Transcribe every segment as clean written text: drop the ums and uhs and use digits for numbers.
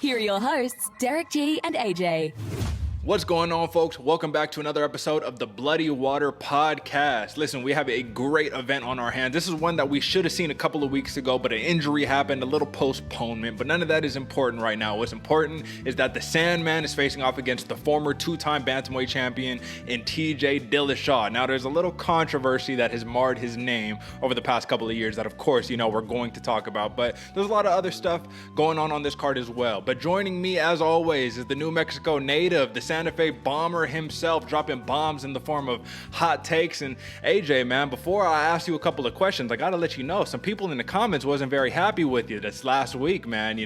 Here are your hosts, Derick G and AJ. What's going on, folks? Welcome back to another episode of the Bloody Water Podcast. Listen, we have a great event on our hands. This is one that we should have seen a couple of weeks ago, but an injury happened, a little postponement, but none of that is important right now. What's important is that the Sandman is facing off against the former two-time bantamweight champion in TJ Dillashaw. Now, there's a little controversy that has marred his name over the past couple of years that, of course, we're going to talk about, but there's a lot of other stuff going on this card as well. But joining me, as always, is the New Mexico native, the Santa Fe bomber himself, dropping bombs in the form of hot takes. And AJ, man, before I ask you a couple of questions, I gotta let you know, some people in the comments wasn't very happy with you this last week, man.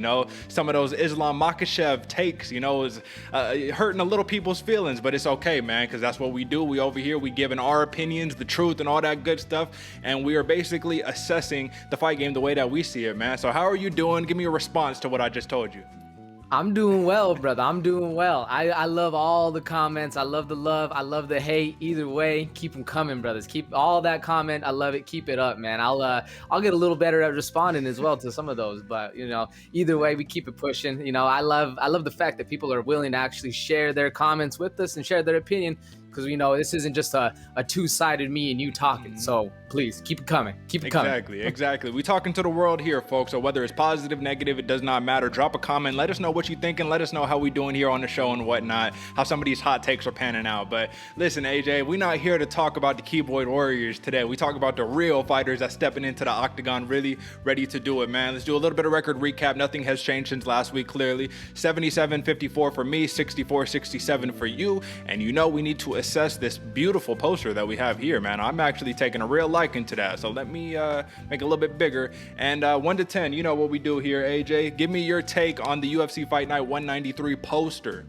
Some of those Islam Makhachev takes, was hurting a little people's feelings, but it's okay, man, because that's what we do. We over here, we giving our opinions, the truth, and all that good stuff, and we are basically assessing the fight game the way that we see it, man. So how are you doing? Give me a response to what I just told you. I'm doing well, brother. I'm doing well. I love all the comments. I love the love. I love the hate. Either way, keep them coming, brothers. Keep all that comment. I love it. Keep it up, man. I'll get a little better at responding as well to some of those. But either way, we keep it pushing. I love the fact that people are willing to actually share their comments with us and share their opinion, because this isn't just a two-sided me and you talking. So please keep it coming. Keep it coming. Exactly. We talking to the world here, folks. So whether it's positive, negative, it does not matter. Drop a comment. Let us know what you think, and let us know how we doing here on the show and whatnot, how some of these hot takes are panning out. But listen, AJ, we're not here to talk about the keyboard warriors today. We talk about the real fighters that's stepping into the octagon, really ready to do it, man. Let's do a little bit of record recap. Nothing has changed since last week, clearly. 77-54 for me, 64-67 for you. And we need to assess this beautiful poster that we have here, man. I'm actually taking a real liking to that, so let me make it a little bit bigger. And 1 to 10, you know what we do here, AJ. Give me your take on the UFC Fight Night 193 poster.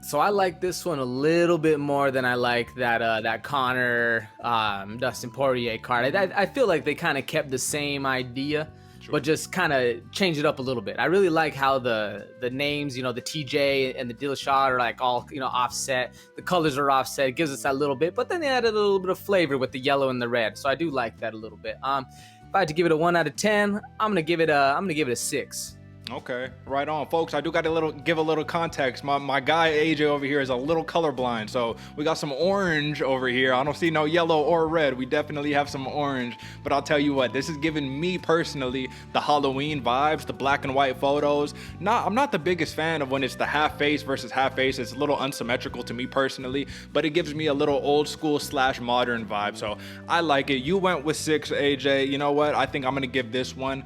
So I like this one a little bit more than I like that Conor Dustin Poirier card. I feel like they kind of kept the same idea, but just kind of change it up a little bit. I really like how the names, the TJ and the Dillashaw are like all, offset. The colors are offset. It gives us that little bit, but then they added a little bit of flavor with the yellow and the red. So I do like that a little bit. If I had to give it a 1 out of 10, I'm gonna give it a 6. Okay, right on, folks. I do got to give a little context. My guy AJ over here is a little colorblind, so we got some orange over here. I don't see no yellow or red. We definitely have some orange, but I'll tell you what, this is giving me personally the Halloween vibes, the black and white photos. I'm not the biggest fan of when it's the half face versus half face. It's a little unsymmetrical to me personally, but it gives me a little old school / modern vibe, so I like it. You went with 6, AJ. You know what? I think I'm gonna give this one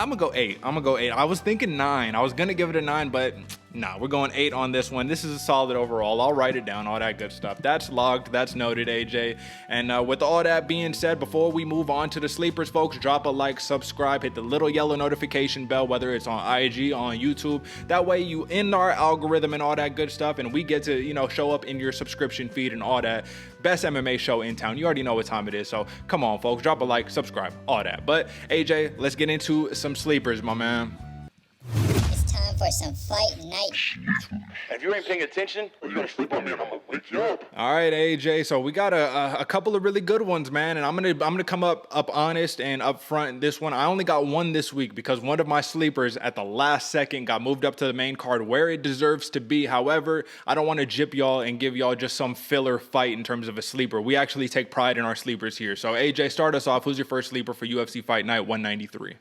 I'm gonna go 8. I was thinking 9. I was gonna give it a 9, but nah, we're going 8 on this one. This is a solid overall. I'll write it down, all that good stuff. That's logged, that's noted, AJ. And with all that being said, before we move on to the sleepers, folks, drop a like, subscribe, hit the little yellow notification bell, whether it's on IG, on YouTube. That way you in our algorithm and all that good stuff, and we get to, show up in your subscription feed and all that. Best MMA show in town. You already know what time it is, so come on, folks. Drop a like, subscribe, all that. But, AJ, let's get into some sleepers, my man. For some fight night. If you ain't paying attention, you're gonna sleep on me and I'm gonna wake you up. All right, AJ. So we got a couple of really good ones, man. And I'm gonna come up honest and up front. This one, I only got one this week because one of my sleepers at the last second got moved up to the main card where it deserves to be. However, I don't want to jip y'all and give y'all just some filler fight in terms of a sleeper. We actually take pride in our sleepers here. So AJ, start us off. Who's your first sleeper for UFC Fight Night 193?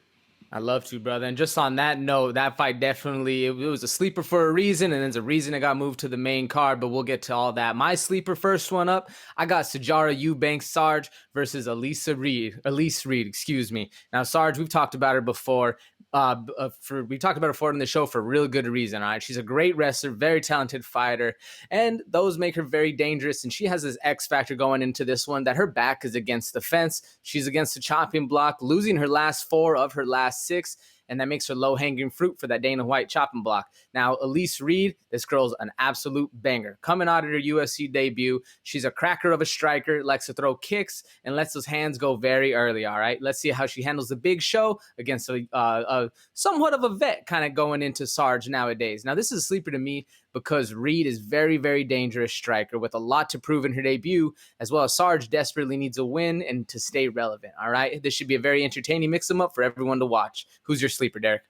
I love to, brother. And just on that note, that fight definitely, it was a sleeper for a reason, and there's a reason it got moved to the main card, but we'll get to all that. My sleeper first one up, I got Sijara Eubanks Sarge versus Elise Reed, excuse me. Now, Sarge, we've talked about her before. We talked about her before in the show for a real good reason, all right? She's a great wrestler, very talented fighter, and those make her very dangerous, and she has this X factor going into this one that her back is against the fence. She's against the chopping block, losing her last 4 of her last 6, and that makes her low-hanging fruit for that Dana White chopping block. Now, Elise Reed, this girl's an absolute banger. Coming out of her UFC debut, she's a cracker of a striker, likes to throw kicks, and lets those hands go very early, all right? Let's see how she handles the big show against a somewhat of a vet kind of going into Sarge nowadays. Now, this is a sleeper to me because Reed is very, very dangerous striker with a lot to prove in her debut, as well as Sarge desperately needs a win and to stay relevant, all right? This should be a very entertaining mix-em-up for everyone to watch. Who's your sleeper, Derick?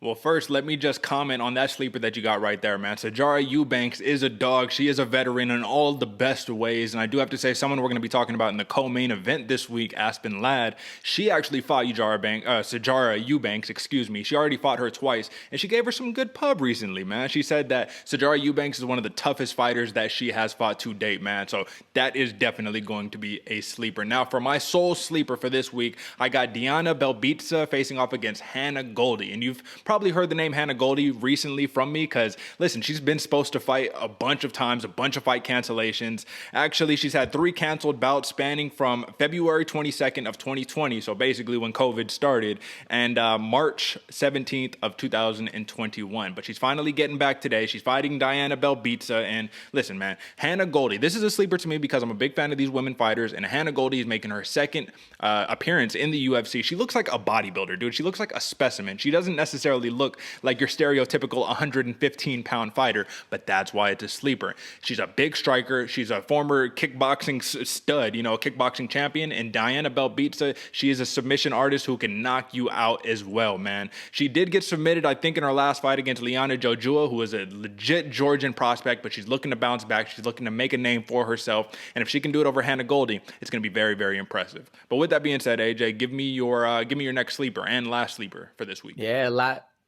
Well, first, let me just comment on that sleeper that you got right there, man. Sijara Eubanks is a dog. She is a veteran in all the best ways. And I do have to say, someone we're going to be talking about in the co-main event this week, Aspen Ladd, she actually fought Sijara Eubanks, excuse me. She already fought her twice, and she gave her some good pub recently, man. She said that Sijara Eubanks is one of the toughest fighters that she has fought to date, man. So that is definitely going to be a sleeper. Now, for my sole sleeper for this week, I got Diana Belbitsa facing off against Hannah Goldie. And you've probably heard the name Hannah Goldie recently from me because, listen, she's been supposed to fight a bunch of times, a bunch of fight cancellations. Actually, she's had 3 canceled bouts spanning from February 22nd of 2020, so basically when COVID started, and March 17th of 2021. But she's finally getting back today. She's fighting Diana Belbitsa, and listen, man, Hannah Goldie, this is a sleeper to me because I'm a big fan of these women fighters, and Hannah Goldie is making her second appearance in the UFC. She looks like a bodybuilder, dude. She looks like a specimen. She doesn't necessarily look like your stereotypical 115-pound fighter, but that's why it's a sleeper. She's a big striker. She's a former kickboxing stud, you know, a kickboxing champion. And Diana Belbitsa, she is a submission artist who can knock you out as well, man. She did get submitted, I think, in her last fight against Liana Jojua, who is a legit Georgian prospect, but she's looking to bounce back. She's looking to make a name for herself. And if she can do it over Hannah Goldie, it's going to be very, very impressive. But with that being said, AJ, give me your next sleeper and last sleeper for this week. Yeah,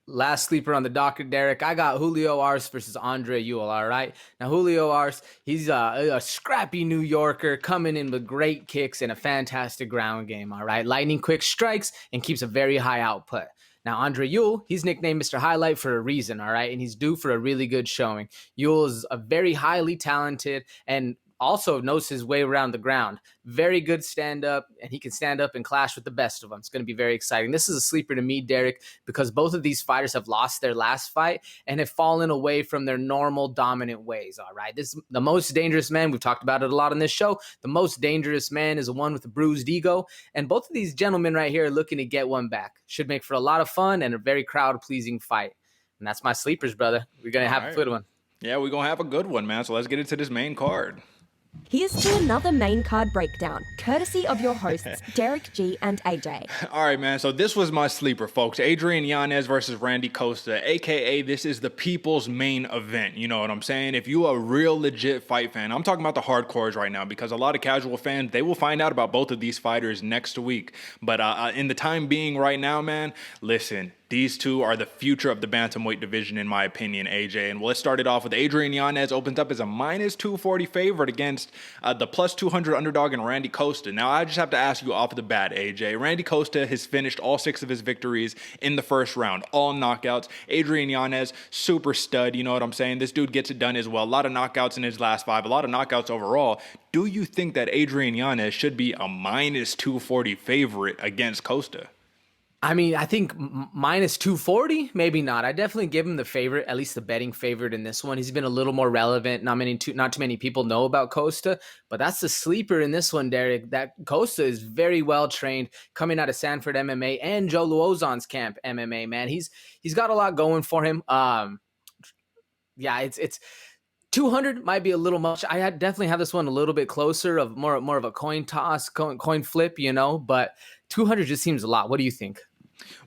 last sleeper on the docket, Derick. I got Julio Arce versus Andre Yule, all right? Now, Julio Arce, he's a scrappy New Yorker coming in with great kicks and a fantastic ground game, all right? Lightning quick strikes and keeps a very high output. Now, Andre Yule, he's nicknamed Mr. Highlight for a reason, all right? And he's due for a really good showing. Yule is a very highly talented and also knows his way around the ground. Very good stand-up, and he can stand up and clash with the best of them. It's going to be very exciting. This is a sleeper to me, Derick, because both of these fighters have lost their last fight and have fallen away from their normal dominant ways, all right? This is the most dangerous man. We've talked about it a lot on this show. The most dangerous man is the one with a bruised ego, and both of these gentlemen right here are looking to get one back. Should make for a lot of fun and a very crowd-pleasing fight. And that's my sleepers, brother. We're going to have a good one. Yeah, we're going to have a good one, man. So let's get into this main card. Here's to another main card breakdown, courtesy of your hosts, Derick G and AJ. All right, man. So this was my sleeper, folks. Adrian Yanez versus Randy Costa, a.k.a. this is the people's main event. You know what I'm saying? If you are a real legit fight fan, I'm talking about the hardcores right now because a lot of casual fans, they will find out about both of these fighters next week. But in the time being right now, man, listen. These two are the future of the bantamweight division, in my opinion, AJ. And let's start it off with Adrian Yanez opens up as a minus 240 favorite against the plus 200 underdog in Randy Costa. Now, I just have to ask you off the bat, AJ. Randy Costa has finished all 6 of his victories in the first round, all knockouts. Adrian Yanez, super stud, you know what I'm saying? This dude gets it done as well. A lot of knockouts in his last 5, a lot of knockouts overall. Do you think that Adrian Yanez should be a minus 240 favorite against Costa? I mean, I think minus 240, maybe not. I definitely give him the favorite, at least the betting favorite in this one. He's been a little more relevant. Not too many people know about Costa, but that's the sleeper in this one, Derick. That Costa is very well trained, coming out of Sanford MMA and Joe Luozon's camp MMA. Man, he's got a lot going for him. Yeah, it's 200 might be a little much. I definitely have this one a little bit closer, of more of a coin toss, coin flip, you know. But 200 just seems a lot. What do you think?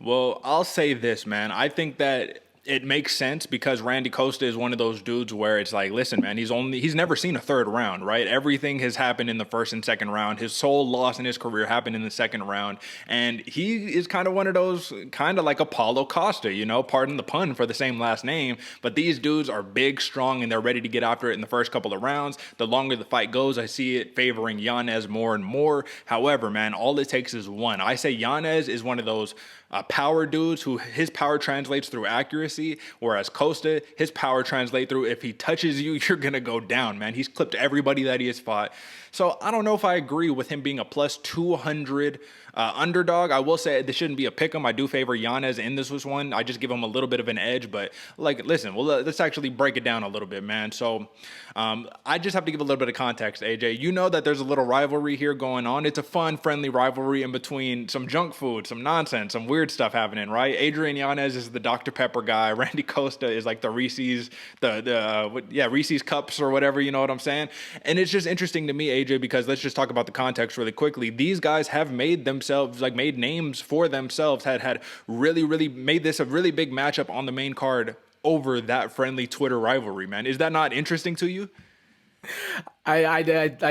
Well, I'll say this, man. I think that it makes sense because Randy Costa is one of those dudes where it's like, listen, man, he's never seen a third round, right? Everything has happened in the first and second round. His sole loss in his career happened in the second round. And he is kind of one of those, kind of like Apollo Costa, you know, pardon the pun for the same last name. But these dudes are big, strong, and they're ready to get after it in the first couple of rounds. The longer the fight goes, I see it favoring Yanez more and more. However, man, all it takes is one. I say Yanez is one of those power dudes who his power translates through accuracy, whereas Costa, his power translates through if he touches you, you're going to go down, man. He's clipped everybody that he has fought. So I don't know if I agree with him being a plus 200 underdog. I will say this shouldn't be a pick 'em. I do favor Yanez in this one. I just give him a little bit of an edge, but like, listen, well, let's actually break it down a little bit, man. So I just have to give a little bit of context, AJ. You know that there's a little rivalry here going on. It's a fun, friendly rivalry in between some junk food, some nonsense, some weird stuff happening, right? Adrian Yanez is the Dr. Pepper guy. Randy Costa is like the Reese's, Reese's cups or whatever, you know what I'm saying? And it's just interesting to me, AJ, because let's just talk about the context really quickly. These guys have made themselves themselves, like made names for themselves, had really made this a really big matchup on the main card over that friendly Twitter rivalry, man. Is that not interesting to you? I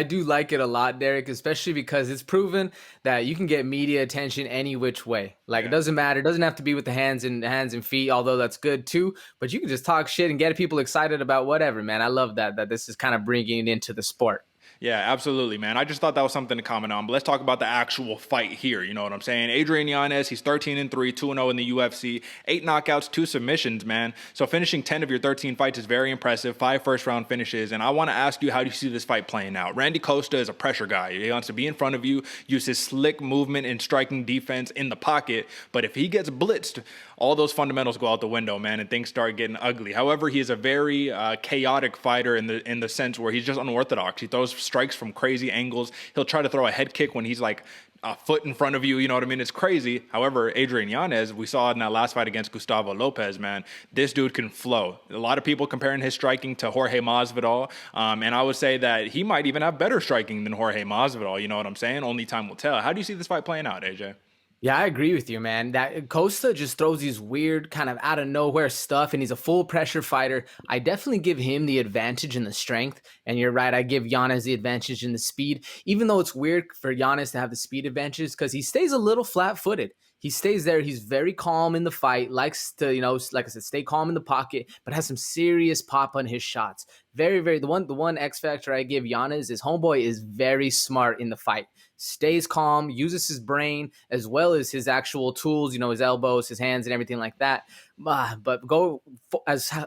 do like it a lot, Derick, especially because it's proven that you can get media attention any which way. Like, It doesn't matter. It doesn't have to be with the hands and feet, although that's good too. But you can just talk shit and get people excited about whatever, man. I love that this is kind of bringing it into the sport. Yeah, absolutely, man. I just thought that was something to comment on. But let's talk about the actual fight here. You know what I'm saying? Adrian Yanez, he's 13-3, 2-0 in the UFC, 8 knockouts, 2 submissions, man. So finishing 10 of your 13 fights is very impressive. 5 first-round finishes. And I want to ask you, how do you see this fight playing out? Randy Costa is a pressure guy. He wants to be in front of you, use his slick movement and striking defense in the pocket. But if he gets blitzed, all those fundamentals go out the window, man, and things start getting ugly. However, he is a very chaotic fighter in the sense where he's just unorthodox. He throws strikes from crazy angles. He'll try to throw a head kick when he's like a foot in front of you. You know what I mean? It's crazy. However, Adrian Yanez, we saw in that last fight against Gustavo Lopez, man, this dude can flow. A lot of people comparing his striking to Jorge Masvidal. And I would say that he might even have better striking than Jorge Masvidal. You know what I'm saying? Only time will tell. How do you see this fight playing out, AJ? Yeah, I agree with you, man. That Costa just throws these weird kind of out of nowhere stuff, and he's a full pressure fighter. I definitely give him the advantage in the strength, and you're right, I give Yanez the advantage in the speed, even though it's weird for Yanez to have the speed advantage because he stays a little flat-footed. He stays there. He's very calm in the fight, likes to, like I said, stay calm in the pocket, but has some serious pop on his shots. The one X factor I give Yanez is homeboy is very smart in the fight. Stays calm, uses his brain as well as his actual tools, his elbows, his hands, and everything like that. But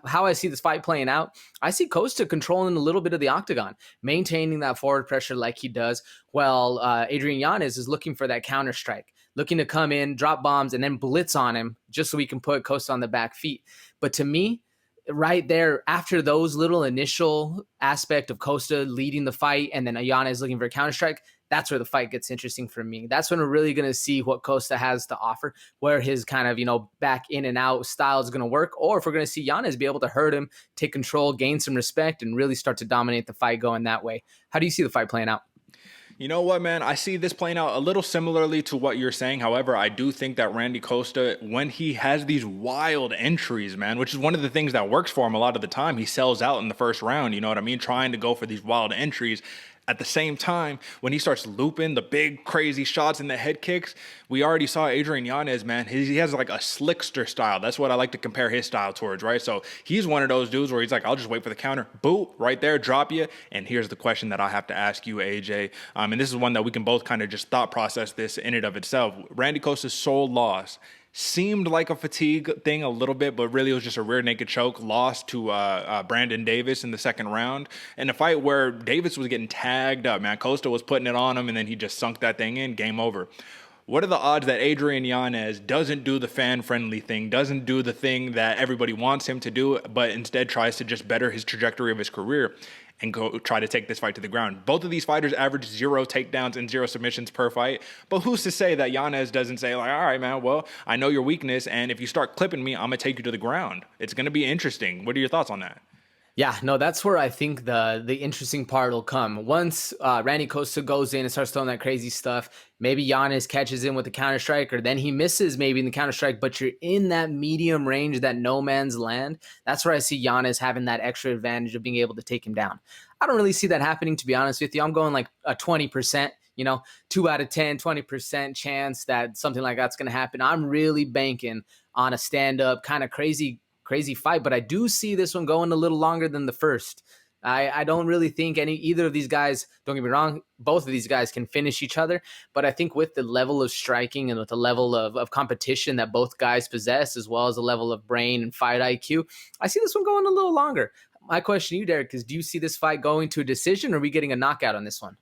how I see this fight playing out, I see Costa controlling a little bit of the octagon, maintaining that forward pressure like he does, while Adrian Yanez is looking for that counter strike, looking to come in, drop bombs, and then blitz on him just so we can put Costa on the back feet. But to me, right there, after those little initial aspect of Costa leading the fight and then Yanez looking for a counter strike, that's where the fight gets interesting for me. That's when we're really going to see what Costa has to offer, where his kind of, back in and out style is going to work, or if we're going to see Yanez be able to hurt him, take control, gain some respect, and really start to dominate the fight going that way. How do you see the fight playing out? You know what, man? I see this playing out a little similarly to what you're saying. However, I do think that Randy Costa, when he has these wild entries, man, which is one of the things that works for him a lot of the time, he sells out in the first round, you know what I mean? Trying to go for these wild entries. At the same time, when he starts looping the big, crazy shots and the head kicks, we already saw Adrian Yanez, man. He has like a slickster style. That's what I like to compare his style towards, right? So he's one of those dudes where he's like, I'll just wait for the counter. Boop, right there, drop you. And here's the question that I have to ask you, AJ. And this is one that we can both kind of just thought process this in and of itself. Randy Costa's sole loss seemed like a fatigue thing a little bit, but really it was just a rear naked choke loss to Brandon Davis in the second round. In a fight where Davis was getting tagged up, man. Costa was putting it on him, and then he just sunk that thing in. Game over. What are the odds that Adrian Yanez doesn't do the fan-friendly thing, doesn't do the thing that everybody wants him to do, but instead tries to just better his trajectory of his career and go try to take this fight to the ground? Both of these fighters average 0 takedowns and 0 submissions per fight. But who's to say that Yanez doesn't say, like, all right, man, well, I know your weakness, and if you start clipping me, I'm going to take you to the ground. It's going to be interesting. What are your thoughts on that? Yeah, no, that's where I think the interesting part will come. Once Randy Costa goes in and starts throwing that crazy stuff, maybe Yanez catches him with the counter strike, or then he misses maybe in the counter strike, but you're in that medium range, that no man's land. That's where I see Yanez having that extra advantage of being able to take him down. I don't really see that happening, to be honest with you. I'm going like a 20%, 2 out of 10, 20% chance that something like that's going to happen. I'm really banking on a stand-up kind of crazy fight, but I do see this one going a little longer than the first. I don't really think either of these guys, don't get me wrong, both of these guys can finish each other, but I think with the level of striking and with the level of competition that both guys possess, as well as the level of brain and fight IQ, I see this one going a little longer. My question to you, Derick, is do you see this fight going to a decision, or are we getting a knockout on this one?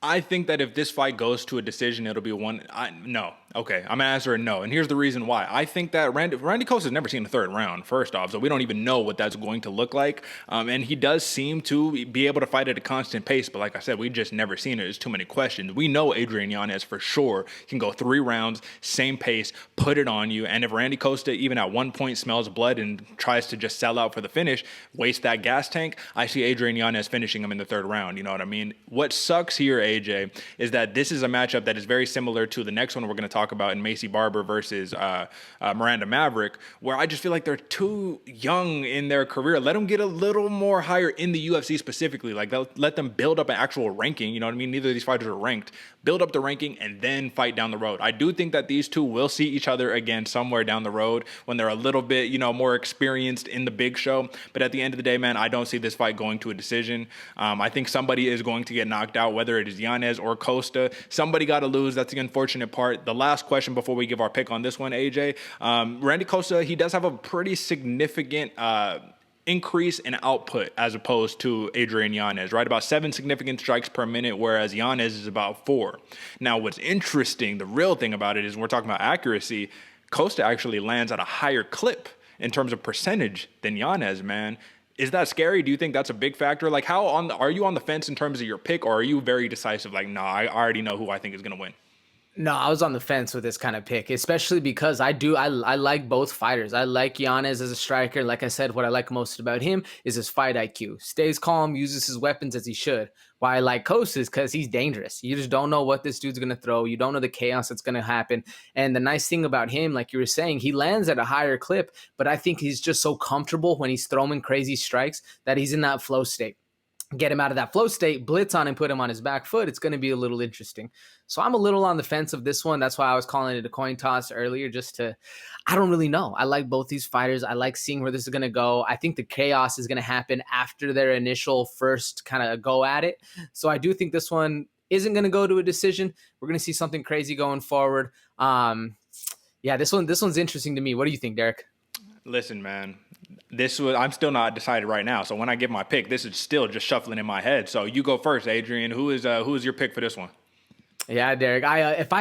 I think that if this fight goes to a decision, it'll be one. No, Okay, I'm gonna answer a no, and here's the reason why. I think that Randy Costa's never seen a third round, first off, so we don't even know what that's going to look like. And he does seem to be able to fight at a constant pace, but like I said, we just never seen it. There's too many questions. We know Adrian Yanez for sure can go 3 rounds, same pace, put it on you. And if Randy Costa, even at one point, smells blood and tries to just sell out for the finish, waste that gas tank, I see Adrian Yanez finishing him in the 3rd round. You know what I mean? What sucks here, AJ, is that this is a matchup that is very similar to the next one we're going to talk about in Maycee Barber versus Miranda Maverick, where I just feel like they're too young in their career. Let them get a little more higher in the UFC specifically. Like, let them build up an actual ranking. You know what I mean? Neither of these fighters are ranked. Build up the ranking and then fight down the road. I do think that these two will see each other again somewhere down the road when they're a little bit, more experienced in the big show. But at the end of the day, man, I don't see this fight going to a decision. I think somebody is going to get knocked out, whether it is Yanez or Costa. Somebody got to lose. That's the unfortunate part. The last question before we give our pick on this one, AJ. Randy Costa, he does have a pretty significant increase in output as opposed to Adrian Yanez, right? About 7 significant strikes per minute, whereas Yanez is about 4. Now, what's interesting, the real thing about it is when we're talking about accuracy, Costa actually lands at a higher clip in terms of percentage than Yanez, man. Is that scary? Do you think that's a big factor? Like, are you on the fence in terms of your pick, or are you very decisive? Like, nah, I already know who I think is going to win. No, I was on the fence with this kind of pick, especially because I like both fighters. I like Yanez as a striker. Like I said, what I like most about him is his fight IQ. Stays calm, uses his weapons as he should. Why I like Costa is because he's dangerous. You just don't know what this dude's going to throw. You don't know the chaos that's going to happen. And the nice thing about him, like you were saying, he lands at a higher clip, but I think he's just so comfortable when he's throwing crazy strikes that he's in that flow state. Get him out of that flow state, blitz on him, put him on his back foot. It's going to be a little interesting. So I'm a little on the fence of this one. That's why I was calling it a coin toss earlier, I don't really know. I like both these fighters. I like seeing where this is going to go. I think the chaos is going to happen after their initial first kind of go at it. So I do think this one isn't going to go to a decision. We're going to see something crazy going forward. This one's interesting to me. What do you think, Derick? Listen, man. I'm still not decided right now. So when I give my pick, this is still just shuffling in my head. So you go first, Adrian. Who is your pick for this one? Yeah, Derick. If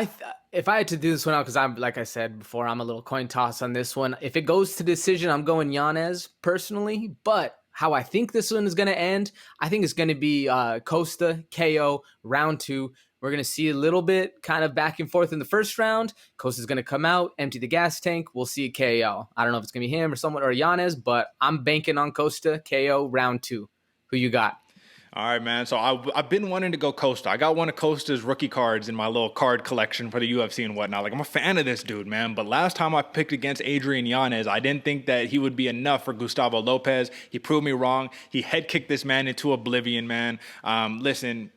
I had to do this one out, because I'm, like I said before, I'm a little coin toss on this one. If it goes to decision, I'm going Yanez personally. But how I think this one is going to end, I think it's going to be Costa KO round 2. We're going to see a little bit kind of back and forth in the first round. Costa's going to come out, empty the gas tank. We'll see a KO. I don't know if it's going to be him or someone or Yanez, but I'm banking on Costa KO round 2. Who you got? All right, man. So I've been wanting to go Costa. I got one of Costa's rookie cards in my little card collection for the UFC and whatnot. Like, I'm a fan of this dude, man. But last time I picked against Adrian Yanez, I didn't think that he would be enough for Gustavo Lopez. He proved me wrong. He head kicked this man into oblivion, man. Listen,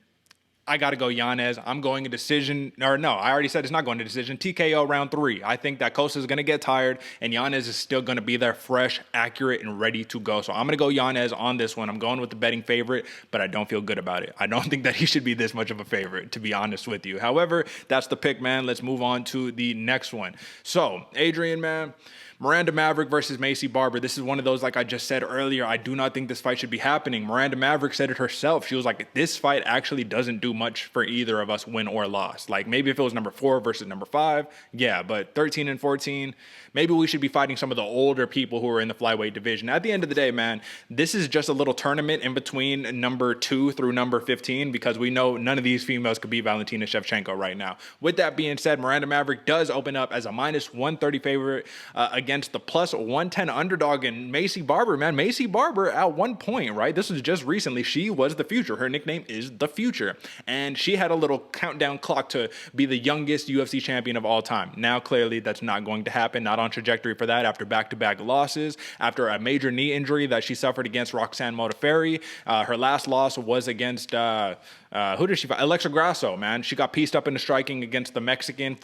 I got to go Yanez. I'm going a decision. Or no, I already said it's not going to decision. TKO round 3. I think that Costa is going to get tired, and Yanez is still going to be there fresh, accurate, and ready to go. So I'm going to go Yanez on this one. I'm going with the betting favorite, but I don't feel good about it. I don't think that he should be this much of a favorite, to be honest with you. However, that's the pick, man. Let's move on to the next one. So, Adrian, man, Miranda Maverick versus Maycee Barber. This is one of those, like I just said earlier, I do not think this fight should be happening. Miranda Maverick said it herself. She was like, this fight actually doesn't do much for either of us, win or loss. Like, maybe if it was number 4 versus number 5, yeah, but 13 and 14, maybe we should be fighting some of the older people who are in the flyweight division. At the end of the day, man, this is just a little tournament in between number 2 through number 15, because we know none of these females could beat Valentina Shevchenko right now. With that being said, Miranda Maverick does open up as a minus 130 favorite against the plus 110 underdog in Maycee Barber, man. Maycee Barber at one point, right? This was just recently. She was the future. Her nickname is the future. And she had a little countdown clock to be the youngest UFC champion of all time. Now, clearly, that's not going to happen. Not on trajectory for that after back-to-back losses, after a major knee injury that she suffered against Roxanne Modafferi. Her last loss was against who did she fight? Alexa Grasso, man. She got pieced up into striking against the Mexican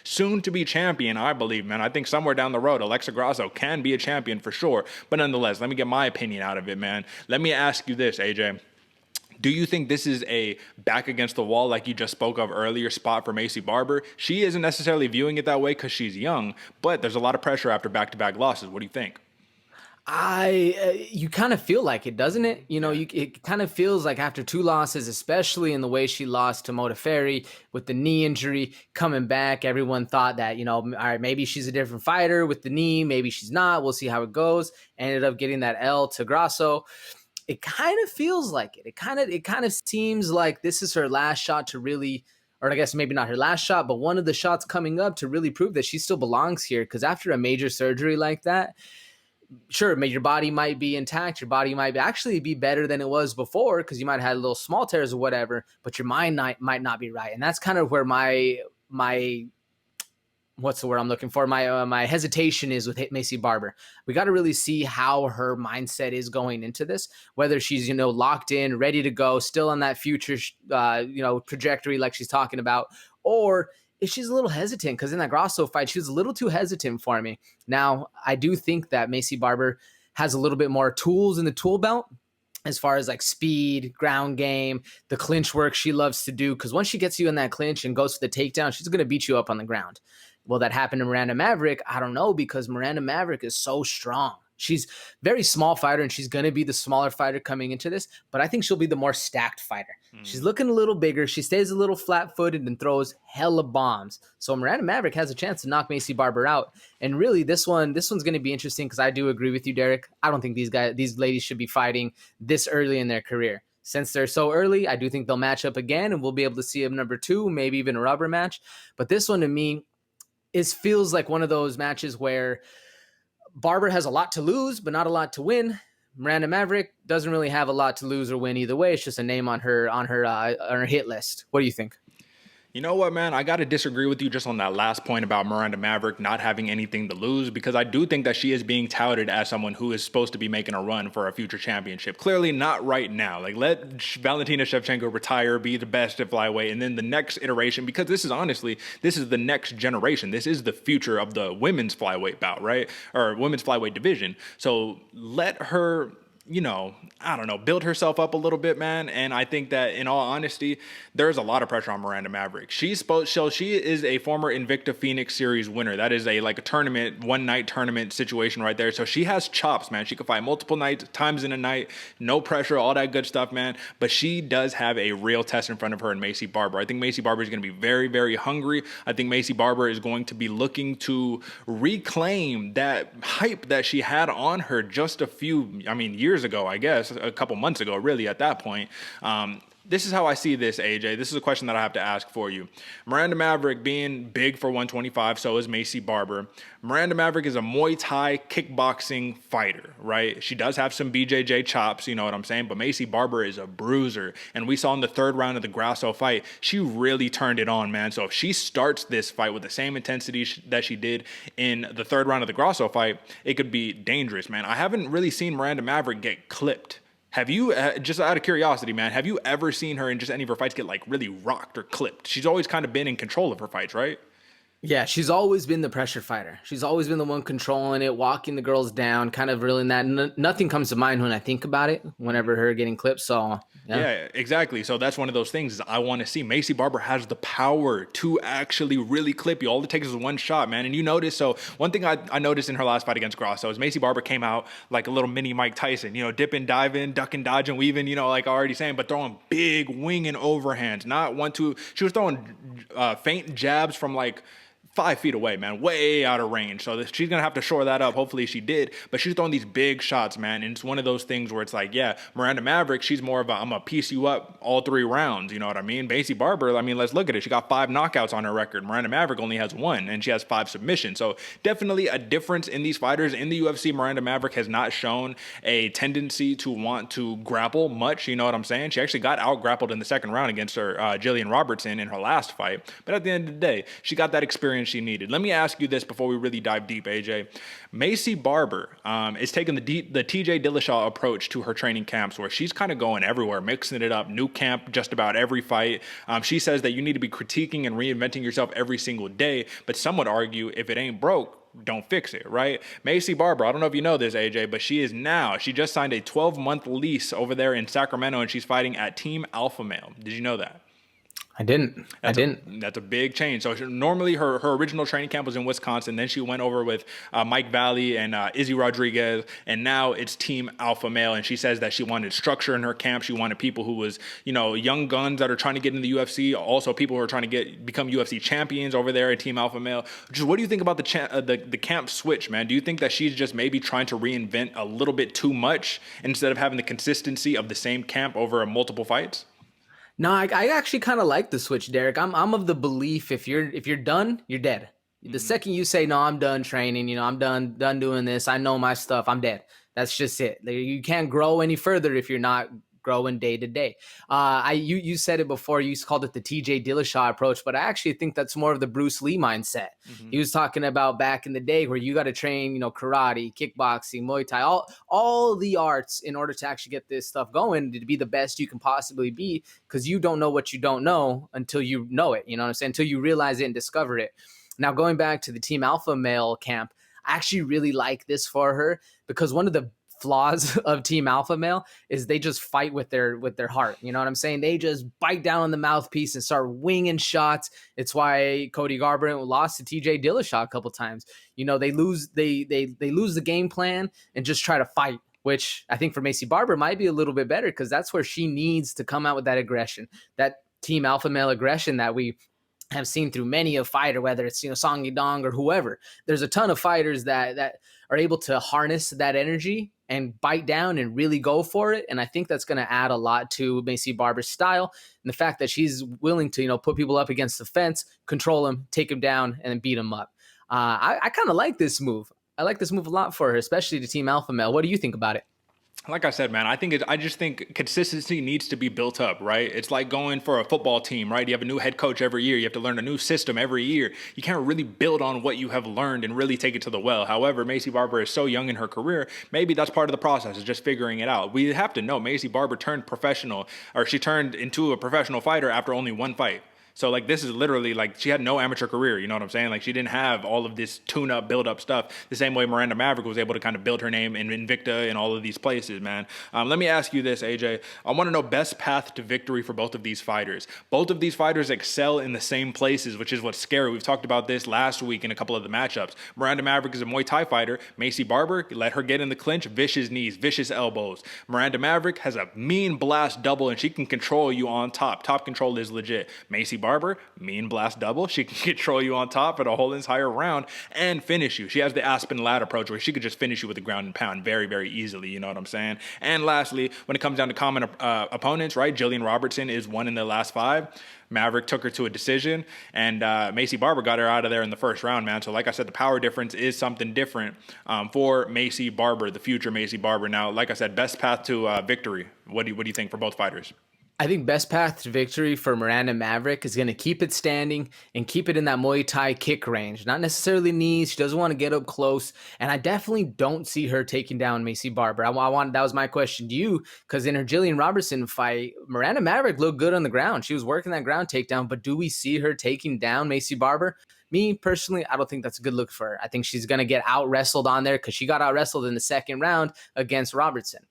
soon-to-be champion, I believe, man. I think somewhere down the road, Alexa Grasso can be a champion for sure. But nonetheless, let me get my opinion out of it, man. Let me ask you this, AJ. Do you think this is a back against the wall, like you just spoke of earlier, spot for Maycee Barber? She isn't necessarily viewing it that way because she's young, but there's a lot of pressure after back-to-back losses. What do you think? You kind of feel like it, doesn't it? You know, it kind of feels like after 2 losses, especially in the way she lost to Modafferi with the knee injury coming back, everyone thought that, you know, all right, maybe she's a different fighter with the knee, maybe she's not. We'll see how it goes. Ended up getting that L to Grasso. It kind of feels like it. It kind of seems like this is her last shot to really, or I guess maybe not her last shot, but one of the shots coming up to really prove that she still belongs here. Because after a major surgery like that, sure, your body might be intact. Your body might actually be better than it was before because you might have had little small tears or whatever, but your mind might not be right. And that's kind of where my what's the word I'm looking for? My hesitation is with Maycee Barber. We got to really see how her mindset is going into this, whether she's, you know, locked in, ready to go, still on that future, trajectory like she's talking about, or if she's a little hesitant, because in that Grasso fight, she was a little too hesitant for me. Now, I do think that Maycee Barber has a little bit more tools in the tool belt as far as like speed, ground game, the clinch work she loves to do, because once she gets you in that clinch and goes for the takedown, she's going to beat you up on the ground. Will that happen to Miranda Maverick? I don't know, because Miranda Maverick is so strong. She's very small fighter, and she's going to be the smaller fighter coming into this, but I think she'll be the more stacked fighter. She's looking a little bigger. She stays a little flat-footed and throws hella bombs. So Miranda Maverick has a chance to knock Maycee Barber out. And really, this one's going to be interesting because I do agree with you, Derick. I don't think these ladies should be fighting this early in their career. Since they're so early, I do think they'll match up again, and we'll be able to see a number 2, maybe even a rubber match. But this one, to me, feels like one of those matches where Barber has a lot to lose, but not a lot to win. Miranda Maverick doesn't really have a lot to lose or win either way. It's just a name on her hit list. What do you think? You know what, man? I got to disagree with you just on that last point about Miranda Maverick not having anything to lose, because I do think that she is being touted as someone who is supposed to be making a run for a future championship. Clearly not right now. Like, let Valentina Shevchenko retire, be the best at flyweight, and then the next iteration, because this is the next generation. This is the future of the women's flyweight bout, right? Or women's flyweight division. So let her, build herself up a little bit, man. And I think that, in all honesty, there's a lot of pressure on Miranda Maverick. She is a former Invicta Phoenix Series winner. That is a tournament, one-night tournament situation right there. So she has chops, man. She can fight multiple times in a night, no pressure, all that good stuff, man. But she does have a real test in front of her in Maycee Barber. I think Maycee Barber is going to be very, very hungry. I think Maycee Barber is going to be looking to reclaim that hype that she had on her just years ago, I guess, a couple months ago, really, at that point. This is how I see this, AJ. This is a question that I have to ask for you. Miranda Maverick being big for 125, so is Maycee Barber. Miranda Maverick is a Muay Thai kickboxing fighter, right? She does have some BJJ chops, you know what I'm saying? But Maycee Barber is a bruiser. And we saw in the 3rd round of the Grasso fight, she really turned it on, man. So if she starts this fight with the same intensity that she did in the 3rd round of the Grasso fight, it could be dangerous, man. I haven't really seen Miranda Maverick get clipped. Have you, just out of curiosity, man, have you ever seen her in just any of her fights get really rocked or clipped? She's always kind of been in control of her fights, right? Yeah, she's always been the pressure fighter. She's always been the one controlling it, walking the girls down, kind of reeling that. Nothing comes to mind when I think about it, whenever her getting clipped. So, yeah, exactly. So that's one of those things is I want to see. Maycee Barber has the power to actually really clip you. All it takes is one shot, man. And you notice, so one thing I noticed in her last fight against Grasso is Maycee Barber came out like a little mini Mike Tyson, dipping, diving, ducking, dodging, weaving, like already saying, but throwing big winging overhands. Not 1, 2. She was throwing faint jabs from 5 feet away, man, way out of range. So she's going to have to shore that up. Hopefully she did. But she's throwing these big shots, man. And it's one of those things where it's Miranda Maverick, she's more of I'm going to piece you up all 3 rounds. You know what I mean? Maycee Barber, let's look at it. She got 5 knockouts on her record. Miranda Maverick only has 1, and she has 5 submissions. So definitely a difference in these fighters. In the UFC, Miranda Maverick has not shown a tendency to want to grapple much. You know what I'm saying? She actually got out-grappled in the 2nd round against her Jillian Robertson in her last fight. But at the end of the day, she got that experience she needed. Let me ask you this before we really dive deep, AJ. Maycee Barber is taking the TJ Dillashaw approach to her training camps, where she's kind of going everywhere, mixing it up, new camp just about every fight. She says that you need to be critiquing and reinventing yourself every single day, but some would argue if it ain't broke, don't fix it, right? Maycee Barber, I don't know if you know this, AJ, but she just signed a 12-month lease over there in Sacramento, and she's fighting at Team Alpha Male. Did you know that? I didn't. That's a big change. So normally her original training camp was in Wisconsin. Then she went over with Mike Valley and Izzy Rodriguez, and now it's Team Alpha Male. And she says that she wanted structure in her camp. She wanted people who was, young guns that are trying to get in the UFC. Also, people who are trying to become UFC champions over there at Team Alpha Male. Just what do you think about the camp switch, man? Do you think that she's just maybe trying to reinvent a little bit too much instead of having the consistency of the same camp over multiple fights? No, I actually kind of like the switch, Derick. I'm of the belief if you're done, you're dead. The second you say no, I'm done training. I'm done doing this. I know my stuff. I'm dead. That's just it. You can't grow any further if you're not growing day to day. You said it before. You called it the TJ Dillashaw approach, but I actually think that's more of the Bruce Lee mindset. He was talking about back in the day where you got to train, karate, kickboxing, Muay Thai, all the arts in order to actually get this stuff going, to be the best you can possibly be, because you don't know what you don't know until you know it. You know what I'm saying? Until you realize it and discover it. Now, going back to the Team Alpha Male camp, I actually really like this for her, because one of the flaws of Team Alpha Male is they just fight with their heart. You know what I'm saying? They just bite down on the mouthpiece and start winging shots. It's why Cody Garbrandt lost to TJ Dillashaw a couple times. They lose the game plan and just try to fight, which I think for Maycee Barber might be a little bit better, because that's where she needs to come out with that aggression, that Team Alpha Male aggression that we have seen through many a fighter, whether it's Song Yadong or whoever. There's a ton of fighters that are able to harness that energy and bite down and really go for it. And I think that's going to add a lot to Maycee Barber's style, and the fact that she's willing to put people up against the fence, control them, take them down, and then beat them up. I kind of like this move. I like this move a lot for her, especially to Team Alpha Male. What do you think about it? Like I said, man, I just think consistency needs to be built up, right? It's like going for a football team, right? You have a new head coach every year. You have to learn a new system every year. You can't really build on what you have learned and really take it to the well. However, Maycee Barber is so young in her career. Maybe that's part of the process, is just figuring it out. We have to know Maycee Barber turned professional, or she turned into a professional fighter after only one fight. So, this is literally, she had no amateur career, you know what I'm saying? She didn't have all of this tune-up, build-up stuff, the same way Miranda Maverick was able to kind of build her name in Invicta and all of these places, man. Let me ask you this, AJ. I want to know best path to victory for both of these fighters. Both of these fighters excel in the same places, which is what's scary. We've talked about this last week in a couple of the matchups. Miranda Maverick is a Muay Thai fighter. Maycee Barber, let her get in the clinch, vicious knees, vicious elbows. Miranda Maverick has a mean blast double, and she can control you on top. Top control is legit. Maycee Barber, mean blast double. She can control you on top for the whole entire round and finish you. She has the Aspen Ladd approach where she could just finish you with the ground and pound very, very easily. You know what I'm saying? And lastly, when it comes down to common opponents, right? Jillian Robertson is one in the last 5. Maverick took her to a decision, and Maycee Barber got her out of there in the first round, man. So like I said, the power difference is something different for Maycee Barber, the future Maycee Barber. Now, like I said, best path to victory. What do you think for both fighters? I think best path to victory for Miranda Maverick is going to keep it standing and keep it in that Muay Thai kick range. Not necessarily knees. She doesn't want to get up close. And I definitely don't see her taking down Maycee Barber. That was my question to you, because in her Jillian Robertson fight, Miranda Maverick looked good on the ground. She was working that ground takedown, but do we see her taking down Maycee Barber? Me, personally, I don't think that's a good look for her. I think she's going to get out-wrestled on there, because she got out-wrestled in the second round against Robertson.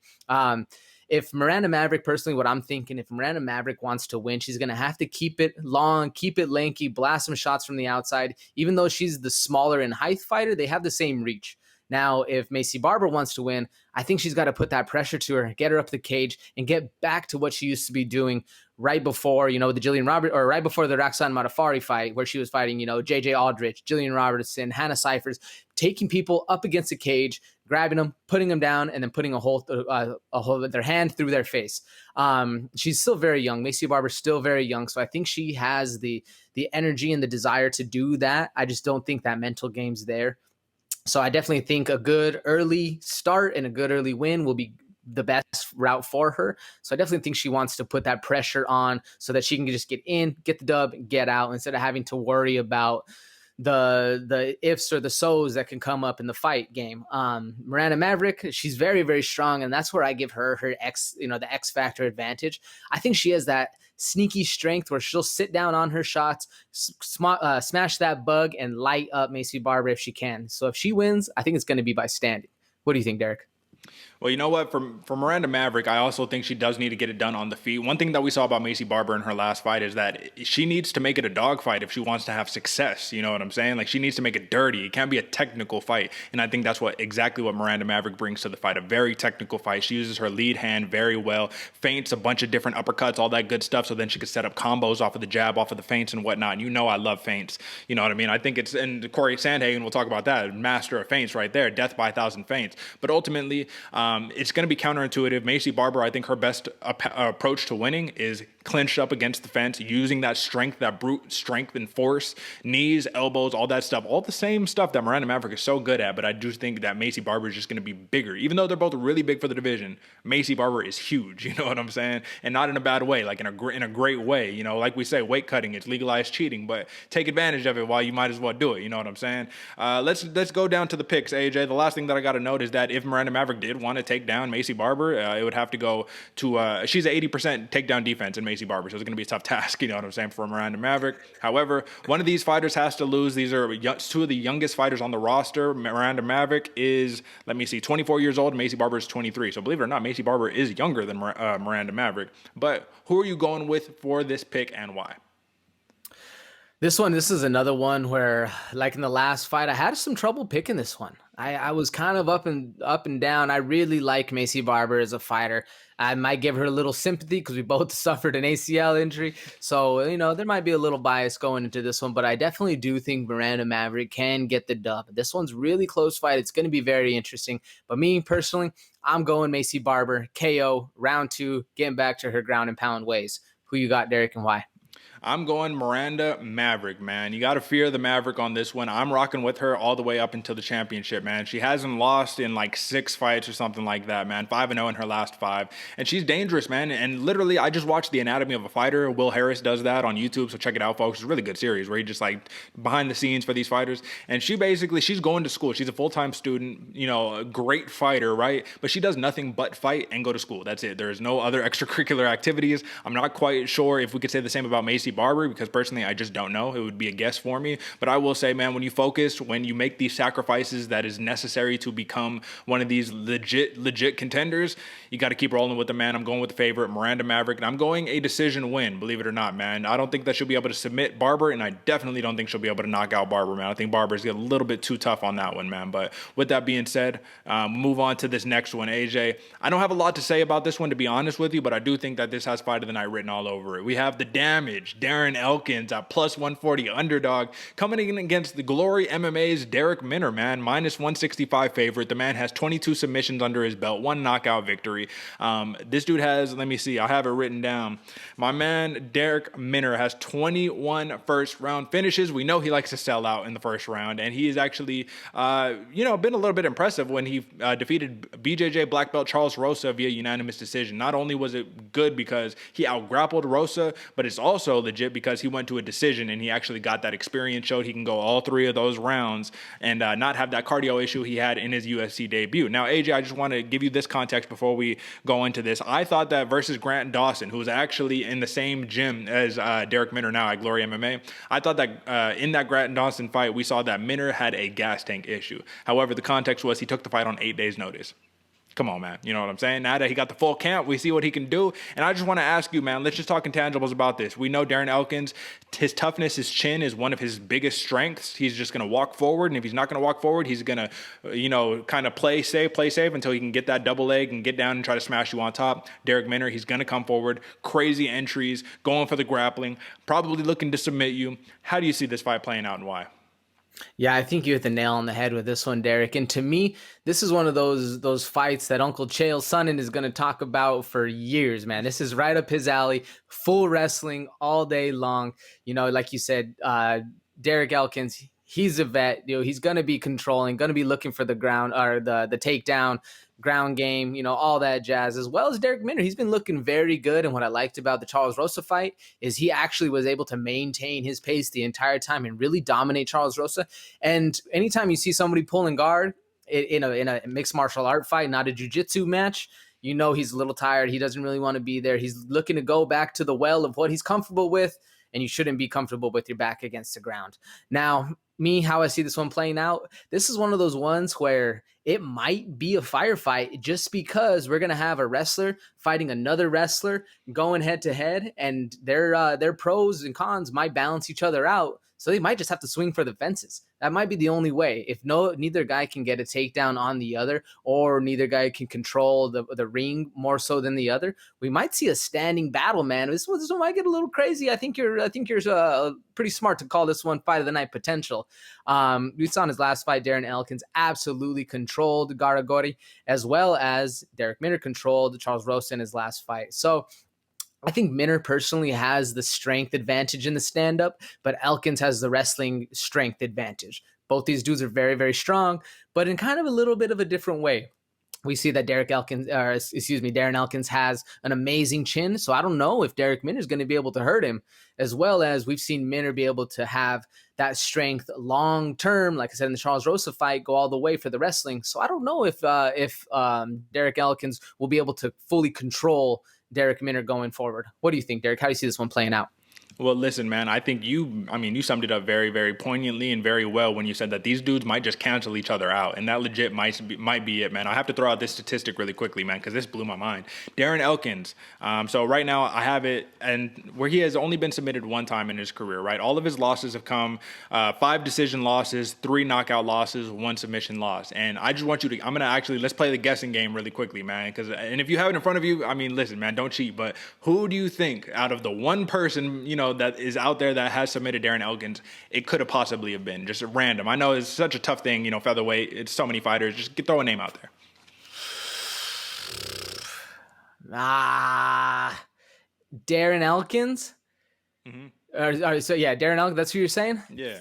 If Miranda Maverick, personally, what I'm thinking, if Miranda Maverick wants to win, she's going to have to keep it long, keep it lanky, blast some shots from the outside. Even though she's the smaller in height fighter, they have the same reach. Now, if Maycee Barber wants to win, I think she's got to put that pressure to her, get her up the cage, and get back to what she used to be doing right before, the Jillian Robert, or right before the Roxanne Modafferi fight, where she was fighting, JJ Aldrich, Jillian Robertson, Hannah Cyphers, taking people up against the cage, grabbing them, putting them down, and then putting a hole with their hand through their face. She's still very young. Maycee Barber's still very young, so I think she has the energy and the desire to do that. I just don't think that mental game's there. So I definitely think a good early start and a good early win will be the best route for her. So I definitely think she wants to put that pressure on so that she can just get in, get the dub, get out, instead of having to worry about the ifs or the so's that can come up in the fight game. Miranda Maverick, she's very, very strong, and that's where I give her the X factor advantage. I think she has that sneaky strength where she'll sit down on her shots, smash that bug, and light up Maycee Barber if she can. So if she wins, I think it's going to be by standing. What do you think, Derick? Well, you know what? For Miranda Maverick, I also think she does need to get it done on the feet. One thing that we saw about Maycee Barber in her last fight is that she needs to make it a dogfight if she wants to have success. You know what I'm saying? Like, she needs to make it dirty. It can't be a technical fight. And I think that's exactly what Miranda Maverick brings to the fight. A very technical fight. She uses her lead hand very well, feints a bunch of different uppercuts, all that good stuff. So then she could set up combos off of the jab, off of the feints and whatnot. And you know I love feints. You know what I mean? I think and Cory Sandhagen, we'll talk about that, master of feints right there, death by 1,000 feints. But ultimately, it's going to be counterintuitive. Maycee Barber, I think her best approach to winning is clinched up against the fence, using that strength, that brute strength and force, knees, elbows, all that stuff, all the same stuff that Miranda Maverick is so good at. But I do think that Maycee Barber is just going to be bigger. Even though they're both really big for the division, Maycee Barber is huge, you know what I'm saying? And not in a bad way, like in a great way. You know, like we say, weight cutting, it's legalized cheating, but take advantage of it while you might as well do it, you know what I'm saying? Let's go down to the picks, AJ. The last thing that I got to note is that if Miranda Maverick did want to take down Maycee Barber, it would have to go to, she's an 80% takedown defense in Maycee Barber, so it's going to be a tough task, you know what I'm saying, for Miranda Maverick. However, one of these fighters has to lose. These are two of the youngest fighters on the roster. Miranda Maverick is, 24 years old. Maycee Barber is 23. So believe it or not, Maycee Barber is younger than Miranda Maverick. But who are you going with for this pick and why? This is another one where, like in the last fight, I had some trouble picking this one. I was kind of up and down. I really like Maycee Barber as a fighter. I might give her a little sympathy because we both suffered an ACL injury. So, you know, there might be a little bias going into this one, but I definitely do think Miranda Maverick can get the dub. This one's really close fight. It's going to be very interesting. But me personally, I'm going Maycee Barber, KO, round 2, getting back to her ground and pound ways. Who you got, Derick, and why? I'm going Miranda Maverick, man. You got to fear the Maverick on this one. I'm rocking with her all the way up until the championship, man. She hasn't lost in like 6 fights or something like that, man. 5-0 in her last 5. And she's dangerous, man. And literally, I just watched The Anatomy of a Fighter. Will Harris does that on YouTube, so check it out, folks. It's a really good series where he just like behind the scenes for these fighters. And she's going to school. She's a full-time student, you know, a great fighter, right? But she does nothing but fight and go to school. That's it. There's no other extracurricular activities. I'm not quite sure if we could say the same about Maycee Barber, because personally I just don't know. It would be a guess for me. But I will say, man, when you make these sacrifices that is necessary to become one of these legit contenders, you got to keep rolling with the man. I'm going with the favorite, Miranda Maverick, and I'm going a decision win, believe it or not, man. I don't think that she'll be able to submit Barber, and I definitely don't think she'll be able to knock out Barber, man. I think Barber's a little bit too tough on that one, man. But with that being said, move on to this next one, AJ. I don't have a lot to say about this one, to be honest with you, but I do think that this has Fight of the Night written all over it. We have the damage, Darren Elkins at plus 140 underdog, coming in against the Glory MMA's Darrick Minner, man, minus 165 favorite. The man has 22 submissions under his belt, 1 knockout victory. This dude has, let me see, I have it written down. My man, Darrick Minner, has 21 first round finishes. We know he likes to sell out in the first round, and he is actually, been a little bit impressive when he defeated BJJ black belt Charles Rosa via unanimous decision. Not only was it good because he out-grappled Rosa, but it's also legit because he went to a decision and he actually got that experience, showed he can go all 3 of those rounds and not have that cardio issue he had in his UFC debut. Now, AJ, I just want to give you this context before we go into this. I thought that versus Grant Dawson, who was actually in the same gym as Darrick Minner now at Glory MMA, I thought that in that Grant Dawson fight, we saw that Minner had a gas tank issue. However, the context was he took the fight on 8 days' notice. Come on, man. You know what I'm saying? Now that he got the full camp, we see what he can do. And I just want to ask you, man, let's just talk intangibles about this. We know Darren Elkins, his toughness, his chin is one of his biggest strengths. He's just going to walk forward. And if he's not going to walk forward, he's going to, kind of play safe until he can get that double leg and get down and try to smash you on top. Darrick Minner, he's going to come forward. Crazy entries, going for the grappling, probably looking to submit you. How do you see this fight playing out and why? Yeah, I think you hit the nail on the head with this one, Derick. And to me, this is one of those fights that Uncle Chael Sonnen is going to talk about for years, man. This is right up his alley, full wrestling all day long. You know, like you said, Darren Elkins, he's a vet. You know, he's going to be controlling, going to be looking for the ground or the takedown, ground game, you know, all that jazz, as well as Darrick Minner. He's been looking very good. And what I liked about the Charles Rosa fight is he actually was able to maintain his pace the entire time and really dominate Charles Rosa. And anytime you see somebody pulling guard in a mixed martial art fight, not a jiu-jitsu match, you know he's a little tired. He doesn't really want to be there. He's looking to go back to the well of what he's comfortable with. and you shouldn't be comfortable with your back against the ground. Now, how I see this one playing out, this is one of those ones where it might be a firefight just because we're going to have a wrestler fighting another wrestler going head to head, and their pros and cons might balance each other out. So they might just have to swing for the fences. That might be the only way. If neither guy can get a takedown on the other, or neither guy can control the ring more so than the other, we might see a standing battle, man. This one might get a little crazy. I think you're pretty smart to call this one fight of the night potential. We saw in his last fight, Darren Elkins absolutely controlled Garagori, as well as Darrick Minner controlled Charles Rosa in his last fight. So I think Minner personally has the strength advantage in the stand-up, but Elkins has the wrestling strength advantage. Both these dudes are very, very strong, but in kind of a little bit of a different way. We see that Darren Elkins has an amazing chin, so I don't know if Darrick Minner is going to be able to hurt him, as well as we've seen Minner be able to have that strength long-term, like I said in the Charles Rosa fight, go all the way for the wrestling. So I don't know if Darren Elkins will be able to fully control Darrick Minner going forward. What do you think, Derick? How do you see this one playing out? Well, listen, man, I think you summed it up very, very poignantly and very well when you said that these dudes might just cancel each other out, and that legit might be it, man. I have to throw out this statistic really quickly, man, because this blew my mind. Darren Elkins, so right now I have it, and where he has only been submitted one time in his career, right? All of his losses have come 5 decision losses, 3 knockout losses, 1 submission loss. And I just want you to, let's play the guessing game really quickly, man, and if you have it in front of you, listen, man, don't cheat, but who do you think out of the one person, that is out there that has submitted Darren Elkins, it could have possibly have been just random? I know it's such a tough thing, featherweight, it's so many fighters, just throw a name out there. Darren Elkins? Mm-hmm. So yeah, Darren Elkins, that's who you're saying? Yeah.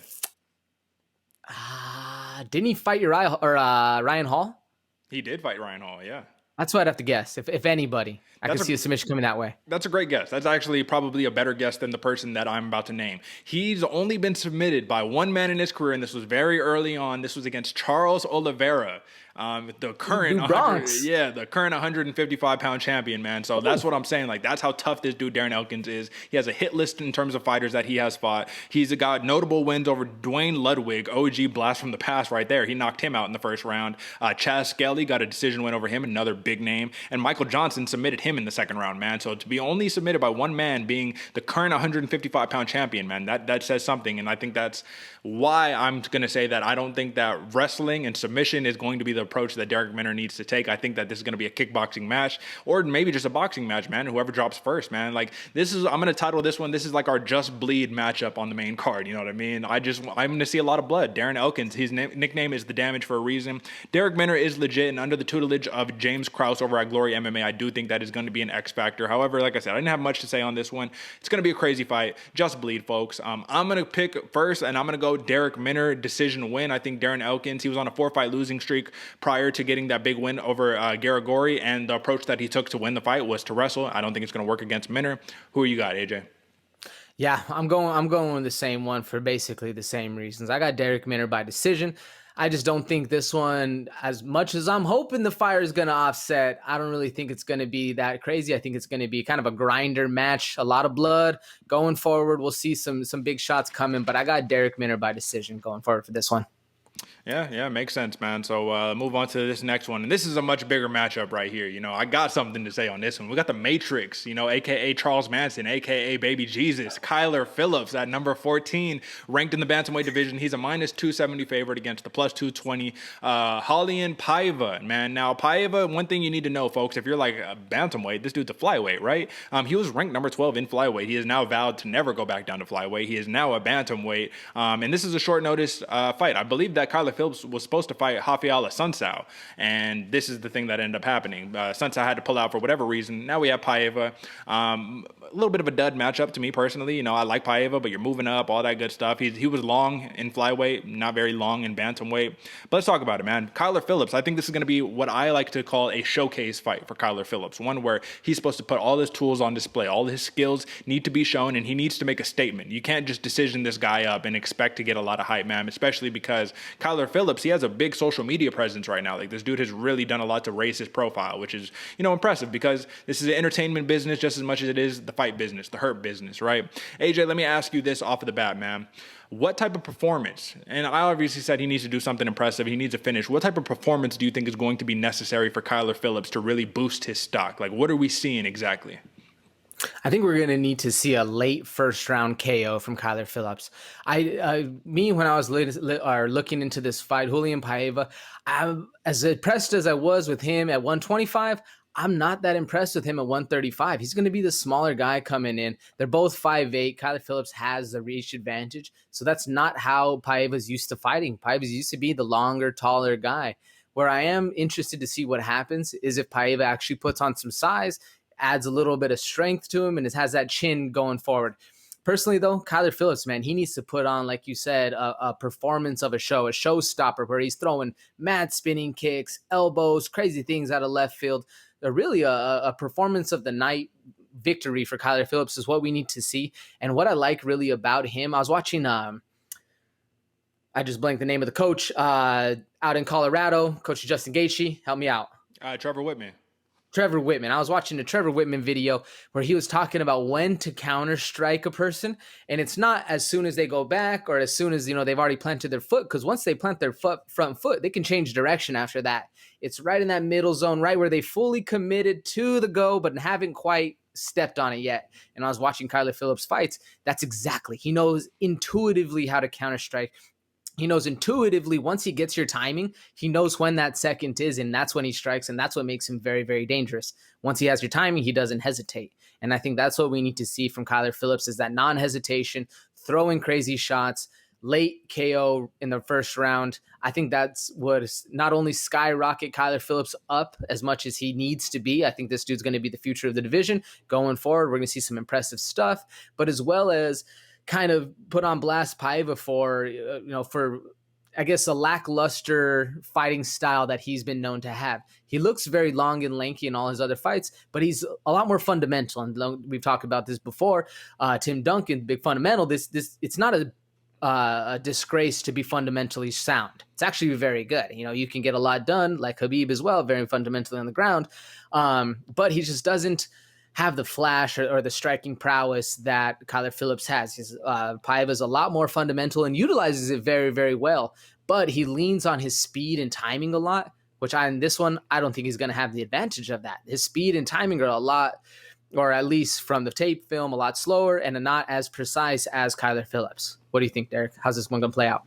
Didn't he fight Ryan Hall? He did fight Ryan Hall, yeah. That's what I'd have to guess. If anybody, I could see a submission coming that way. That's a great guess. That's actually probably a better guess than the person that I'm about to name. He's only been submitted by one man in his career, and this was very early on. This was against Charles Oliveira, the current 155-pound champion, man. So that's what I'm saying. Like, that's how tough this dude Darren Elkins is. He has a hit list in terms of fighters that he has fought. He's got notable wins over Dwayne Ludwig, OG blast from the past right there. He knocked him out in the first round. Chaz Skelly got a decision win over him, another big name. And Michael Johnson submitted him in the second round, man. So to be only submitted by one man being the current 155-pound champion, man, that says something. And I think that's why I'm going to say that I don't think that wrestling and submission is going to be the approach that Darrick Minner needs to take. I think that this is going to be a kickboxing match, or maybe just a boxing match, man. Whoever drops first, man. Like, I'm going to title this one, this is like our Just Bleed matchup on the main card. You know what I mean? I'm going to see a lot of blood. Darren Elkins, his nickname is The Damage for a reason. Darrick Minner is legit, and under the tutelage of James Krause over at Glory MMA, I do think that is going to be an X factor. However, like I said, I didn't have much to say on this one. It's going to be a crazy fight. Just Bleed, folks. I'm going to pick first, and I'm going to go Darrick Minner decision win. I think Darren Elkins, he was on a 4-fight losing streak prior to getting that big win over Garagori, and the approach that he took to win the fight was to wrestle. I don't think it's going to work against Minner. Who you got, AJ? Yeah, I'm going with the same one for basically the same reasons. I got Darrick Minner by decision. I just don't think this one, as much as I'm hoping the fire is going to offset, I don't really think it's going to be that crazy. I think it's going to be kind of a grinder match, a lot of blood going forward. We'll see some big shots coming, but I got Darrick Minner by decision going forward for this one. Yeah, makes sense, man. So move on to this next one. And this is a much bigger matchup right here. I got something to say on this one. We got the Matrix, a.k.a. Charles Manson, a.k.a. Baby Jesus, Kyler Phillips at number 14, ranked in the bantamweight division. He's a -270 favorite against the +220 Raulian Paiva, man. Now, Paiva, one thing you need to know, folks, if you're like a bantamweight, this dude's a flyweight, right? He was ranked number 12 in flyweight. He has now vowed to never go back down to flyweight. He is now a bantamweight. And this is a short notice fight. I believe that Kyler Phillips was supposed to fight Rafael Assunção, and this is the thing that ended up happening. Assunção had to pull out for whatever reason. Now we have Paiva. A little bit of a dud matchup to me personally. I like Paiva, but you're moving up, all that good stuff. He was long in flyweight, not very long in bantamweight. But let's talk about it, man. Kyler Phillips, I think this is going to be what I like to call a showcase fight for Kyler Phillips, one where he's supposed to put all his tools on display. All his skills need to be shown, and he needs to make a statement. You can't just decision this guy up and expect to get a lot of hype, man, especially because Kyler Kyler Phillips, he has a big social media presence right now. Like, this dude has really done a lot to raise his profile, which is, impressive, because this is an entertainment business just as much as it is the fight business, the hurt business, right? AJ, let me ask you this off of the bat, man. What type of performance, and I obviously said he needs to do something impressive, he needs to finish. What type of performance do you think is going to be necessary for Kyler Phillips to really boost his stock? Like, what are we seeing exactly? I think we're going to need to see a late first round KO from Kyler Phillips. When I was looking into this fight, Julian Paiva, as impressed as I was with him at 125, I'm not that impressed with him at 135. He's going to be the smaller guy coming in. They're both 5'8". Kyler Phillips has the reach advantage. So that's not how Paiva's used to fighting. Paiva's used to be the longer, taller guy. Where I am interested to see what happens is if Paiva actually puts on some size, adds a little bit of strength to him, and has that chin going forward. Personally, though, Kyler Phillips, man, he needs to put on, like you said, a performance of a showstopper where he's throwing mad spinning kicks, elbows, crazy things out of left field. Really a performance of the night victory for Kyler Phillips is what we need to see. And what I like really about him, I was watching, I just blanked the name of the coach out in Colorado, Coach Justin Gaethje. Help me out. Trevor Whitman. I was watching a Trevor Whitman video where he was talking about when to counter strike a person. And it's not as soon as they go back or as soon as, they've already planted their foot. Because once they plant their front foot, they can change direction after that. It's right in that middle zone, right where they fully committed to the go, but haven't quite stepped on it yet. And I was watching Kyler Phillips fights. That's exactly. He knows intuitively how to counter strike. He knows intuitively, once he gets your timing, he knows when that second is, and that's when he strikes, and that's what makes him very, very dangerous. Once he has your timing, he doesn't hesitate. And I think that's what we need to see from Kyler Phillips is that non-hesitation, throwing crazy shots, late KO in the first round. I think that's what not only skyrocket Kyler Phillips up as much as he needs to be. I think this dude's going to be the future of the division. Going forward, we're going to see some impressive stuff, but as well as kind of put on blast Paiva for, I guess, a lackluster fighting style that he's been known to have. He looks very long and lanky in all his other fights, but he's a lot more fundamental. And we've talked about this before. Tim Duncan, big fundamental. This it's not a disgrace to be fundamentally sound. It's actually very good. You can get a lot done, like Khabib as well, very fundamentally on the ground. But he just doesn't have the flash or the striking prowess that Kyler Phillips has. Paiva's a lot more fundamental and utilizes it very, very well, but he leans on his speed and timing a lot, which in this one, I don't think he's going to have the advantage of that. His speed and timing are a lot, or at least from the tape film, a lot slower and not as precise as Kyler Phillips. What do you think, Derick? How's this one going to play out?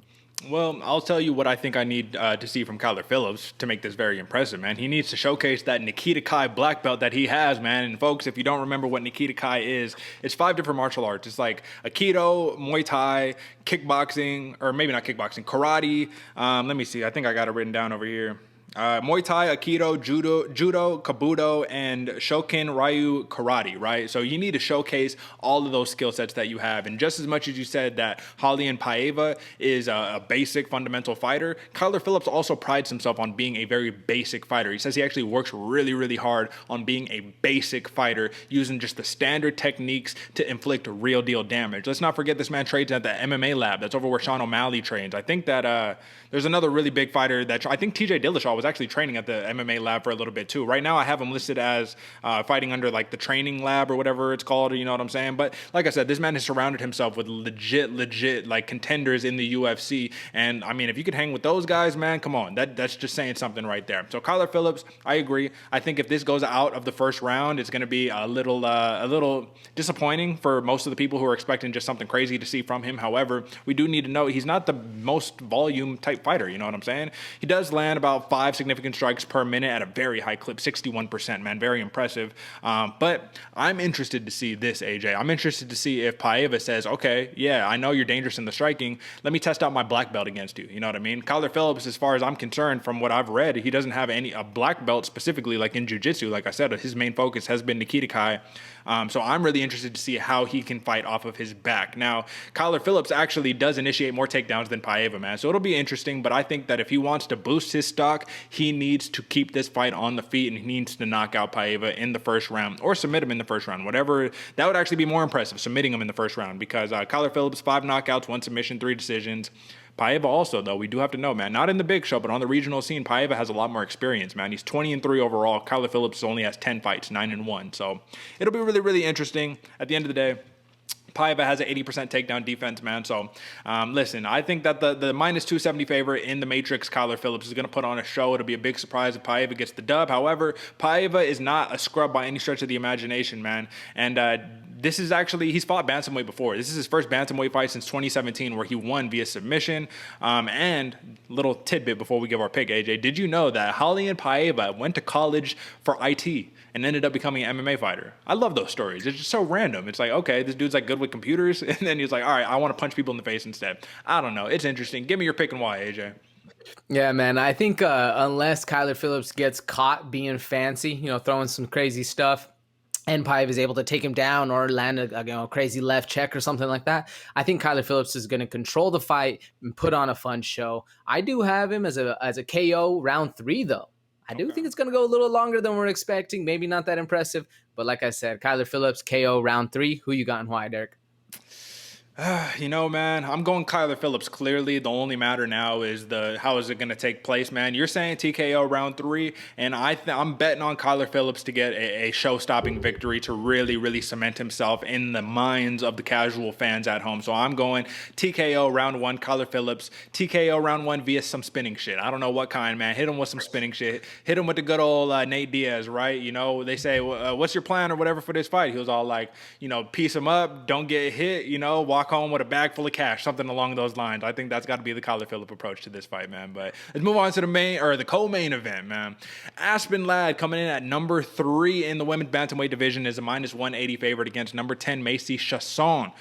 Well, I'll tell you what I think I need to see from Kyler Phillips to make this very impressive, man. He needs to showcase that Nikita Kai black belt that he has, man. And folks, if you don't remember what Nikita Kai is, it's 5 different martial arts. It's like Aikido, Muay Thai, kickboxing, or maybe not kickboxing, karate. Let me see. I think I got it written down over here. Muay Thai, Aikido, Judo, Kabuto, and Shokin Ryu Karate, right? So you need to showcase all of those skill sets that you have. And just as much as you said that Julian Paiva is a basic fundamental fighter, Kyler Phillips also prides himself on being a very basic fighter. He says he actually works really, really hard on being a basic fighter, using just the standard techniques to inflict real deal damage. Let's not forget this man trains at the MMA lab. That's over where Sean O'Malley trains. I think that there's another really big fighter that I think TJ Dillashaw was actually training at the MMA lab for a little bit too. Right now I have him listed as fighting under like the training lab or whatever it's called, you know what I'm saying? But like I said, this man has surrounded himself with legit like contenders in the UFC. And I mean, if you could hang with those guys, man, come on. That's just saying something right there. So Kyler Phillips, I agree. I think if this goes out of the first round, it's going to be a little disappointing for most of the people who are expecting just something crazy to see from him. However, we do need to know he's not the most volume type fighter, you know what I'm saying? He does land about 5 significant strikes per minute at a very high clip, 61%, man, very impressive. But I'm interested to see this, AJ. I'm interested to see if Paiva says, okay, yeah, I know you're dangerous in the striking. Let me test out my black belt against you. You know what I mean? Kyler Phillips, as far as I'm concerned, from what I've read, he doesn't have a black belt specifically like in jiu-jitsu. Like I said, his main focus has been Nikita Kai. So I'm really interested to see how he can fight off of his back. Now, Kyler Phillips actually does initiate more takedowns than Paiva, man. So it'll be interesting, but I think that if he wants to boost his stock, he needs to keep this fight on the feet and he needs to knock out Paiva in the first round or submit him in the first round. Whatever, that would actually be more impressive, submitting him in the first round, because Kyler Phillips, 5 knockouts, 1 submission, 3 decisions. Paiva also, though, we do have to know, man, not in the big show, but on the regional scene, Paiva has a lot more experience, man. He's 20-3 overall. Kyler Phillips only has 10 fights, 9-1. So it'll be really, really interesting. At the end of the day, Paiva has an 80% takedown defense, man. So, listen, I think that the minus 270 favorite in the Matrix, Kyler Phillips, is going to put on a show. It'll be a big surprise if Paiva gets the dub. However, Paiva is not a scrub by any stretch of the imagination, man. And this is actually, he's fought bantamweight before. This is his first bantamweight fight since 2017 where he won via submission. And little tidbit before we give our pick, AJ, did you know that Raulian Paiva went to college for IT and ended up becoming an MMA fighter? I love those stories. It's just so random. It's like, okay, this dude's like good with computers, and then he's like, all right, I want to punch people in the face instead. I don't know. It's interesting. Give me your pick and why, AJ. Yeah, man. I think unless Kyler Phillips gets caught being fancy, throwing some crazy stuff, and Paiva is able to take him down or land a crazy left check or something like that, I think Kyler Phillips is going to control the fight and put on a fun show. I do have him as a KO round 3, though. I do think it's going to go a little longer than we're expecting. Maybe not that impressive. But like I said, Kyler Phillips, KO round 3. Who you got and why, Derick? Man, I'm going Kyler Phillips clearly. The only matter now is how is it going to take place, man. You're saying TKO round 3, and I'm betting on Kyler Phillips to get a show-stopping victory to really, really cement himself in the minds of the casual fans at home. So I'm going TKO round 1, Kyler Phillips. TKO round 1 via some spinning shit. I don't know what kind, man. Hit him with some spinning shit. Hit him with the good old Nate Diaz, right? They say, what's your plan or whatever for this fight? He was all like, piece him up, don't get hit, walk home with a bag full of cash, something along those lines. I think that's got to be the Kyler Phillips approach to this fight, man. But let's move on to the co-main event, man. Aspen Ladd coming in at number 3 in the women's bantamweight division is a minus 180 favorite against number 10 Macy Chiasson,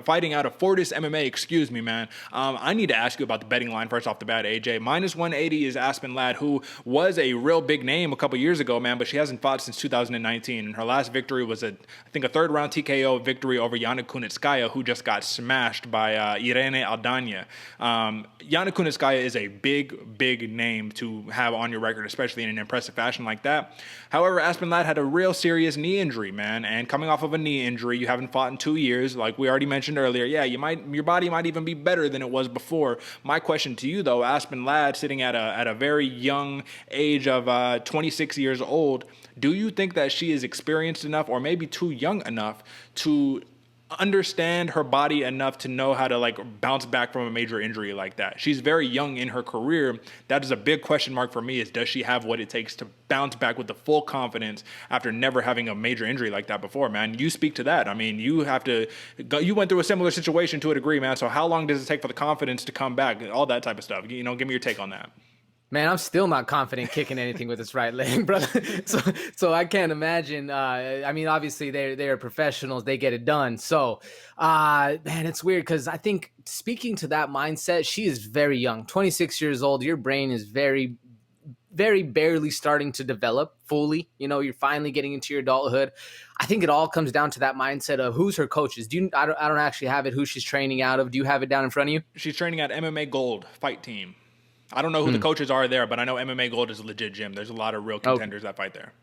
fighting out of Fortis MMA. Excuse me, man. I need to ask you about the betting line first off the bat, AJ. Minus 180 is Aspen Ladd, who was a real big name a couple years ago, man, but she hasn't fought since 2019. And her last victory was I think a third round TKO victory over Yana Kunitskaya, who just got smashed by Irene Aldana. Yana Kunitskaya is a big, big name to have on your record, especially in an impressive fashion like that. However, Aspen Ladd had a real serious knee injury, man, and coming off of a knee injury, you haven't fought in 2 years, like we already mentioned earlier. Yeah, your body might even be better than it was before. My question to you, though, Aspen Ladd, sitting at a very young age of 26 years old, do you think that she is experienced enough, or maybe too young enough, to understand her body enough to know how to bounce back from a major injury like that? She's very young in her career. That is a big question mark for me, is does she have what it takes to bounce back with the full confidence after never having a major injury like that before, man? You speak to that. I mean, you went through a similar situation to a degree, man. So how long does it take for the confidence to come back? All that type of stuff. Give me your take on that. Man, I'm still not confident kicking anything with his right leg, brother. So I can't imagine. Obviously they're professionals; they get it done. So, man, it's weird because I think, speaking to that mindset, she is very young, 26 years old. Your brain is very, very barely starting to develop fully. You're finally getting into your adulthood. I think it all comes down to that mindset of who's her coaches. I don't actually have it. Who she's training out of? Do you have it down in front of you? She's training at MMA Gold Fight Team. I don't know who the coaches are there, but I know MMA Gold is a legit gym. There's a lot of real contenders that fight there.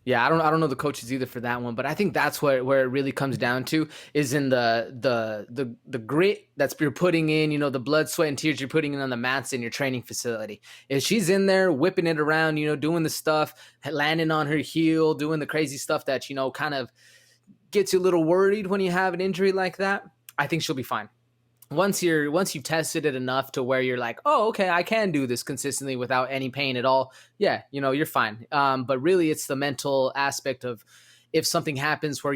Yeah, I don't know the coaches either for that one, but I think that's where it really comes down to, is in the grit that's you're putting in, the blood, sweat, and tears you're putting in on the mats in your training facility. If she's in there whipping it around, doing the stuff, landing on her heel, doing the crazy stuff that, kind of gets you a little worried when you have an injury like that, I think she'll be fine. Once you've tested it enough to where you're like, oh, okay, I can do this consistently without any pain at all. Yeah, you're fine. But really it's the mental aspect of, if something happens where,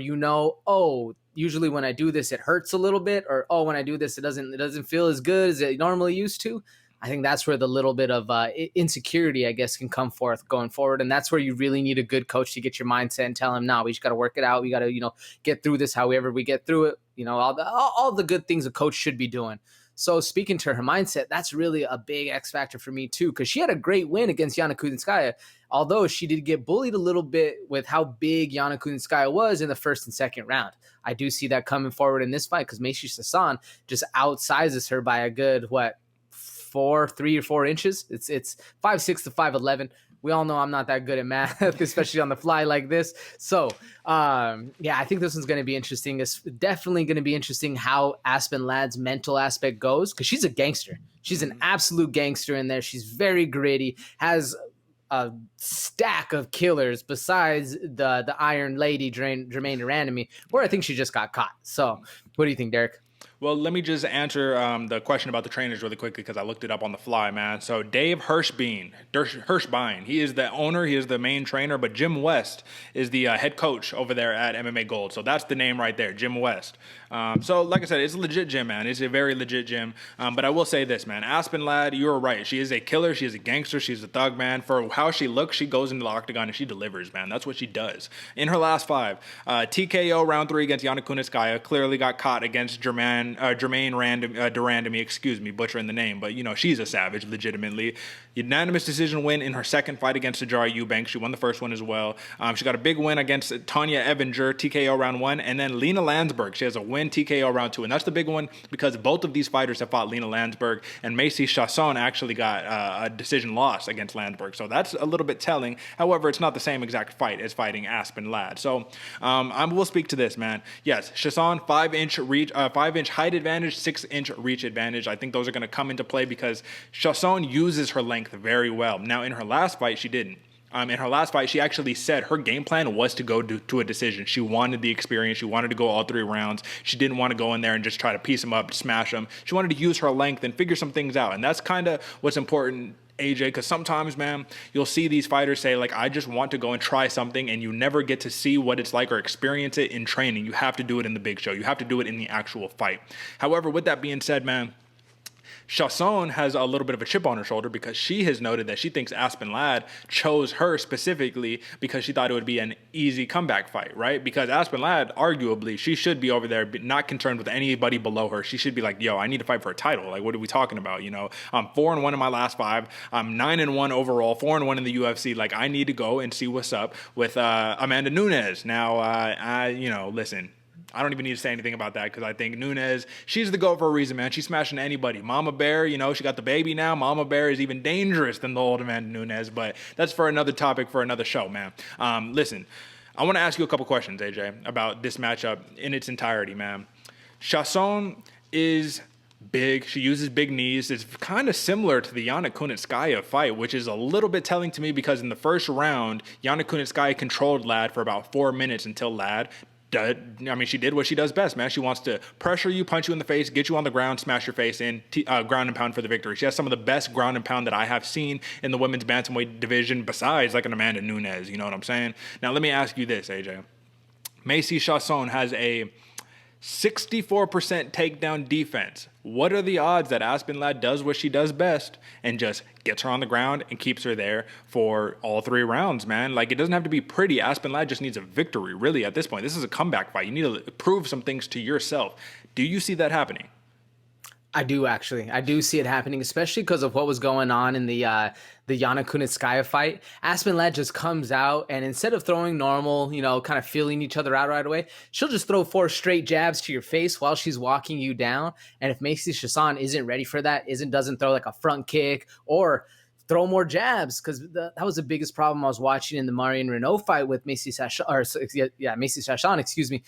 oh, usually when I do this, it hurts a little bit, or, oh, when I do this, it doesn't feel as good as it normally used to. I think that's where the little bit of insecurity, I guess, can come forth going forward. And that's where you really need a good coach to get your mindset and tell him, no, we just got to work it out. We got to, get through this however we get through it. All the good things a coach should be doing. So speaking to her mindset, that's really a big X factor for me too, because she had a great win against Yana Kunitskaya, although she did get bullied a little bit with how big Yana Kunitskaya was in the first and second round. I do see that coming forward in this fight, because Macy Chiasson just outsizes her by a good, 3 or 4 inches. It's 5'6" to 5'11", We all know I'm not that good at math, especially on the fly like this. So, yeah, I think this one's going to be interesting. It's definitely going to be interesting how Aspen Ladd's mental aspect goes, because she's a gangster. She's an absolute gangster in there. She's very gritty, has a stack of killers besides the Iron Lady, Jermaine Durandamy, where I think she just got caught. So what do you think, Derick? Well, let me just answer the question about the trainers really quickly because I looked it up on the fly, man. So Dave Hirschbein, he is the owner, he is the main trainer, but Jim West is the head coach over there at MMA Gold. So that's the name right there, Jim West. So like I said, it's a legit gym, man. It's a very legit gym. But I will say this, man. Aspen Ladd, you're right. She is a killer. She is a gangster. She's a thug, man. For how she looks, she goes into the octagon and she delivers, man. That's what she does. In her last 5, TKO round 3 against Yana Kunitskaya, clearly got caught against Jermaine Durandamy, butchering the name, but she's a savage, legitimately. Unanimous decision win in her second fight against Sajara Eubanks. She won the first one as well. She got a big win against Tanya Evinger, TKO round 1, and then Lena Landsberg. She has a win, TKO round 2, and that's the big one because both of these fighters have fought Lena Landsberg, and Macy Chiasson actually got a decision loss against Landsberg, so that's a little bit telling. However, it's not the same exact fight as fighting Aspen Ladd. So I will speak to this, man. Yes, Chiasson 5-inch height advantage, 6-inch reach advantage. I think those are going to come into play because Chiasson uses her length very well. Now, in her last fight, she didn't. In her last fight, she actually said her game plan was to go to a decision. She wanted the experience. She wanted to go all 3 rounds. She didn't want to go in there and just try to piece them up, smash them. She wanted to use her length and figure some things out. And that's kind of what's important, AJ, because sometimes, man, you'll see these fighters say, like, I just want to go and try something, and you never get to see what it's like or experience it in training. You have to do it in the big show. You have to do it in the actual fight. However, with that being said, man, Chiasson has a little bit of a chip on her shoulder because she has noted that she thinks Aspen Ladd chose her specifically because she thought it would be an easy comeback fight, right? Because Aspen Ladd, arguably, she should be over there not concerned with anybody below her. She should be like, yo, I need to fight for a title. Like, what are we talking about? I'm 4-1 in my last 5. I'm 9-1 overall, 4-1 in the UFC. Like, I need to go and see what's up with Amanda Nunes. Now, listen, I don't even need to say anything about that because I think Nunes, she's the GOAT for a reason, man. She's smashing anybody. Mama Bear, she got the baby now. Mama Bear is even dangerous than the old Amanda Nunes, but that's for another topic for another show, man. Listen, I want to ask you a couple questions, AJ, about this matchup in its entirety, man. Chiasson is big. She uses big knees. It's kind of similar to the Yana Kunitskaya fight, which is a little bit telling to me because in the first round, Yana Kunitskaya controlled Ladd for about 4 minutes until Ladd she did what she does best, man. She wants to pressure you, punch you in the face, get you on the ground, smash your face in, ground and pound for the victory. She has some of the best ground and pound that I have seen in the women's bantamweight division besides like an Amanda Nunes, you know what I'm saying? Now, let me ask you this, AJ. Macy Chiasson has a 64% takedown defense. What are the odds that Aspen Ladd does what she does best and just gets her on the ground and keeps her there for all 3 rounds, man? Like, it doesn't have to be pretty. Aspen Ladd just needs a victory, really, at this point. This is a comeback fight. You need to prove some things to yourself. Do you see that happening? I do, actually. I do see it happening, especially because of what was going on in the Yana Kunitskaya fight. Aspen Ladd just comes out, and instead of throwing normal, kind of feeling each other out right away, she'll just throw 4 straight jabs to your face while she's walking you down. And if Macy Chiasson isn't ready for that, doesn't throw like a front kick or throw more jabs, because that was the biggest problem I was watching in the Marion Renault fight with Macy Chiasson, excuse me.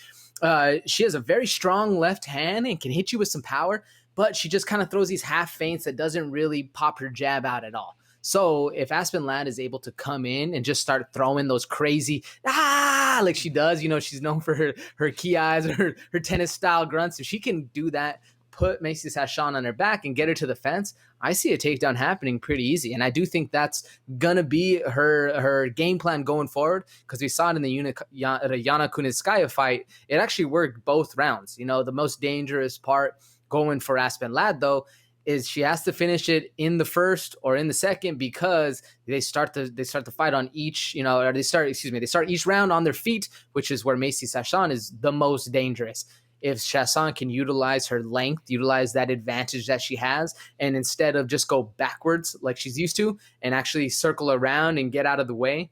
She has a very strong left hand and can hit you with some power, but she just kind of throws these half feints that doesn't really pop her jab out at all. So if Aspen Ladd is able to come in and just start throwing those crazy, like she does, she's known for her key eyes or her tennis style grunts. If she can do that, put Macy Chiasson on her back and get her to the fence, I see a takedown happening pretty easy. And I do think that's going to be her game plan going forward, because we saw it in the Yana Kunitskaya fight. It actually worked both rounds. The most dangerous part going for Aspen Ladd, though, is she has to finish it in the first or in the second, because they start the fight on each, they start each round on their feet, which is where Macy Chiasson is the most dangerous. If Chiasson can utilize her length, utilize that advantage that she has, and instead of just go backwards like she's used to and actually circle around and get out of the way,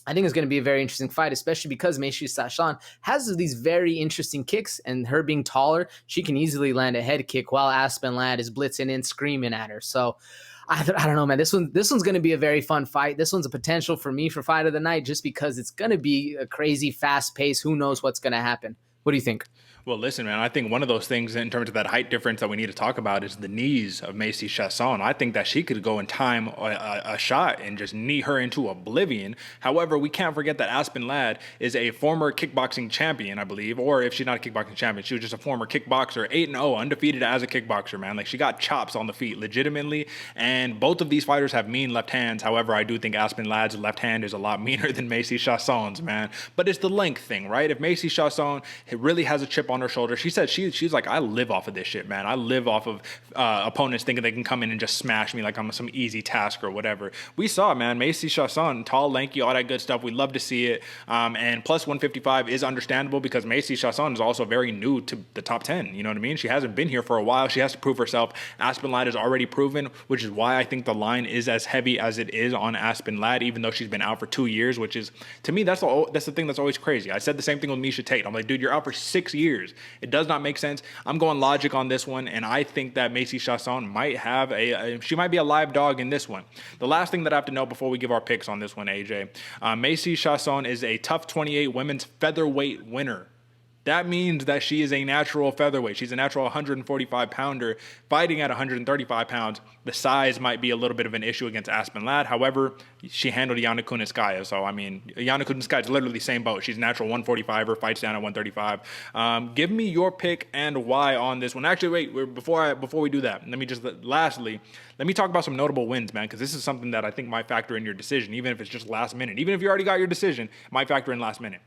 I think it's going to be a very interesting fight, especially because Macy Chiasson has these very interesting kicks, and her being taller, she can easily land a head kick while Aspen Ladd is blitzing in, screaming at her. So I don't know, man. This one's going to be a very fun fight. This one's a potential for me for fight of the night just because it's going to be a crazy fast pace. Who knows what's going to happen? What do you think? Well, listen, man, I think one of those things in terms of that height difference that we need to talk about is the knees of Macy Chiasson. I think that she could go and time a shot and just knee her into oblivion. However, we can't forget that Aspen Ladd is a former kickboxing champion, I believe, or if she's not a kickboxing champion, she was just a former kickboxer, 8-0, undefeated as a kickboxer, man. Like, she got chops on the feet legitimately, and both of these fighters have mean left hands. However, I do think Aspen Ladd's left hand is a lot meaner than Macy Chiasson's, man. But it's the length thing, right? If Macy Chiasson really has a chip on her shoulder, she said she's like, I live off of this shit, man. I live off of opponents thinking they can come in and just smash me like I'm some easy task or whatever. We saw, man, Macy Chiasson, tall, lanky, all that good stuff. We love to see it. And plus 155 is understandable because Macy Chiasson is also very new to the top 10. You know what I mean? She hasn't been here for a while. She has to prove herself. Aspen Ladd is already proven, which is why I think the line is as heavy as it is on Aspen Ladd, even though she's been out for 2 years, which is, to me, that's the thing that's always crazy. I said the same thing with Miesha Tate. I'm like, dude, you're out for 6 years. It does not make sense. I'm going logic on this one, and I think that Macy Chiasson might have she might be a live dog in this one. The last thing that I have to know before we give our picks on this one, AJ, Macy Chiasson is a Tough 28 women's featherweight winner. That means that she is a natural featherweight. She's a natural 145-pounder fighting at 135 pounds. The size might be a little bit of an issue against Aspen Ladd. However, she handled Yana Kunitskaya. So, I mean, Yana Kunitskaya is literally the same boat. She's a natural 145er, fights down at 135. Give me your pick and why on this one. Actually, wait, before we do that, lastly, let me talk about some notable wins, man, because this is something that I think might factor in your decision, even if it's just last minute. Even if you already got your decision, it might factor in last minute.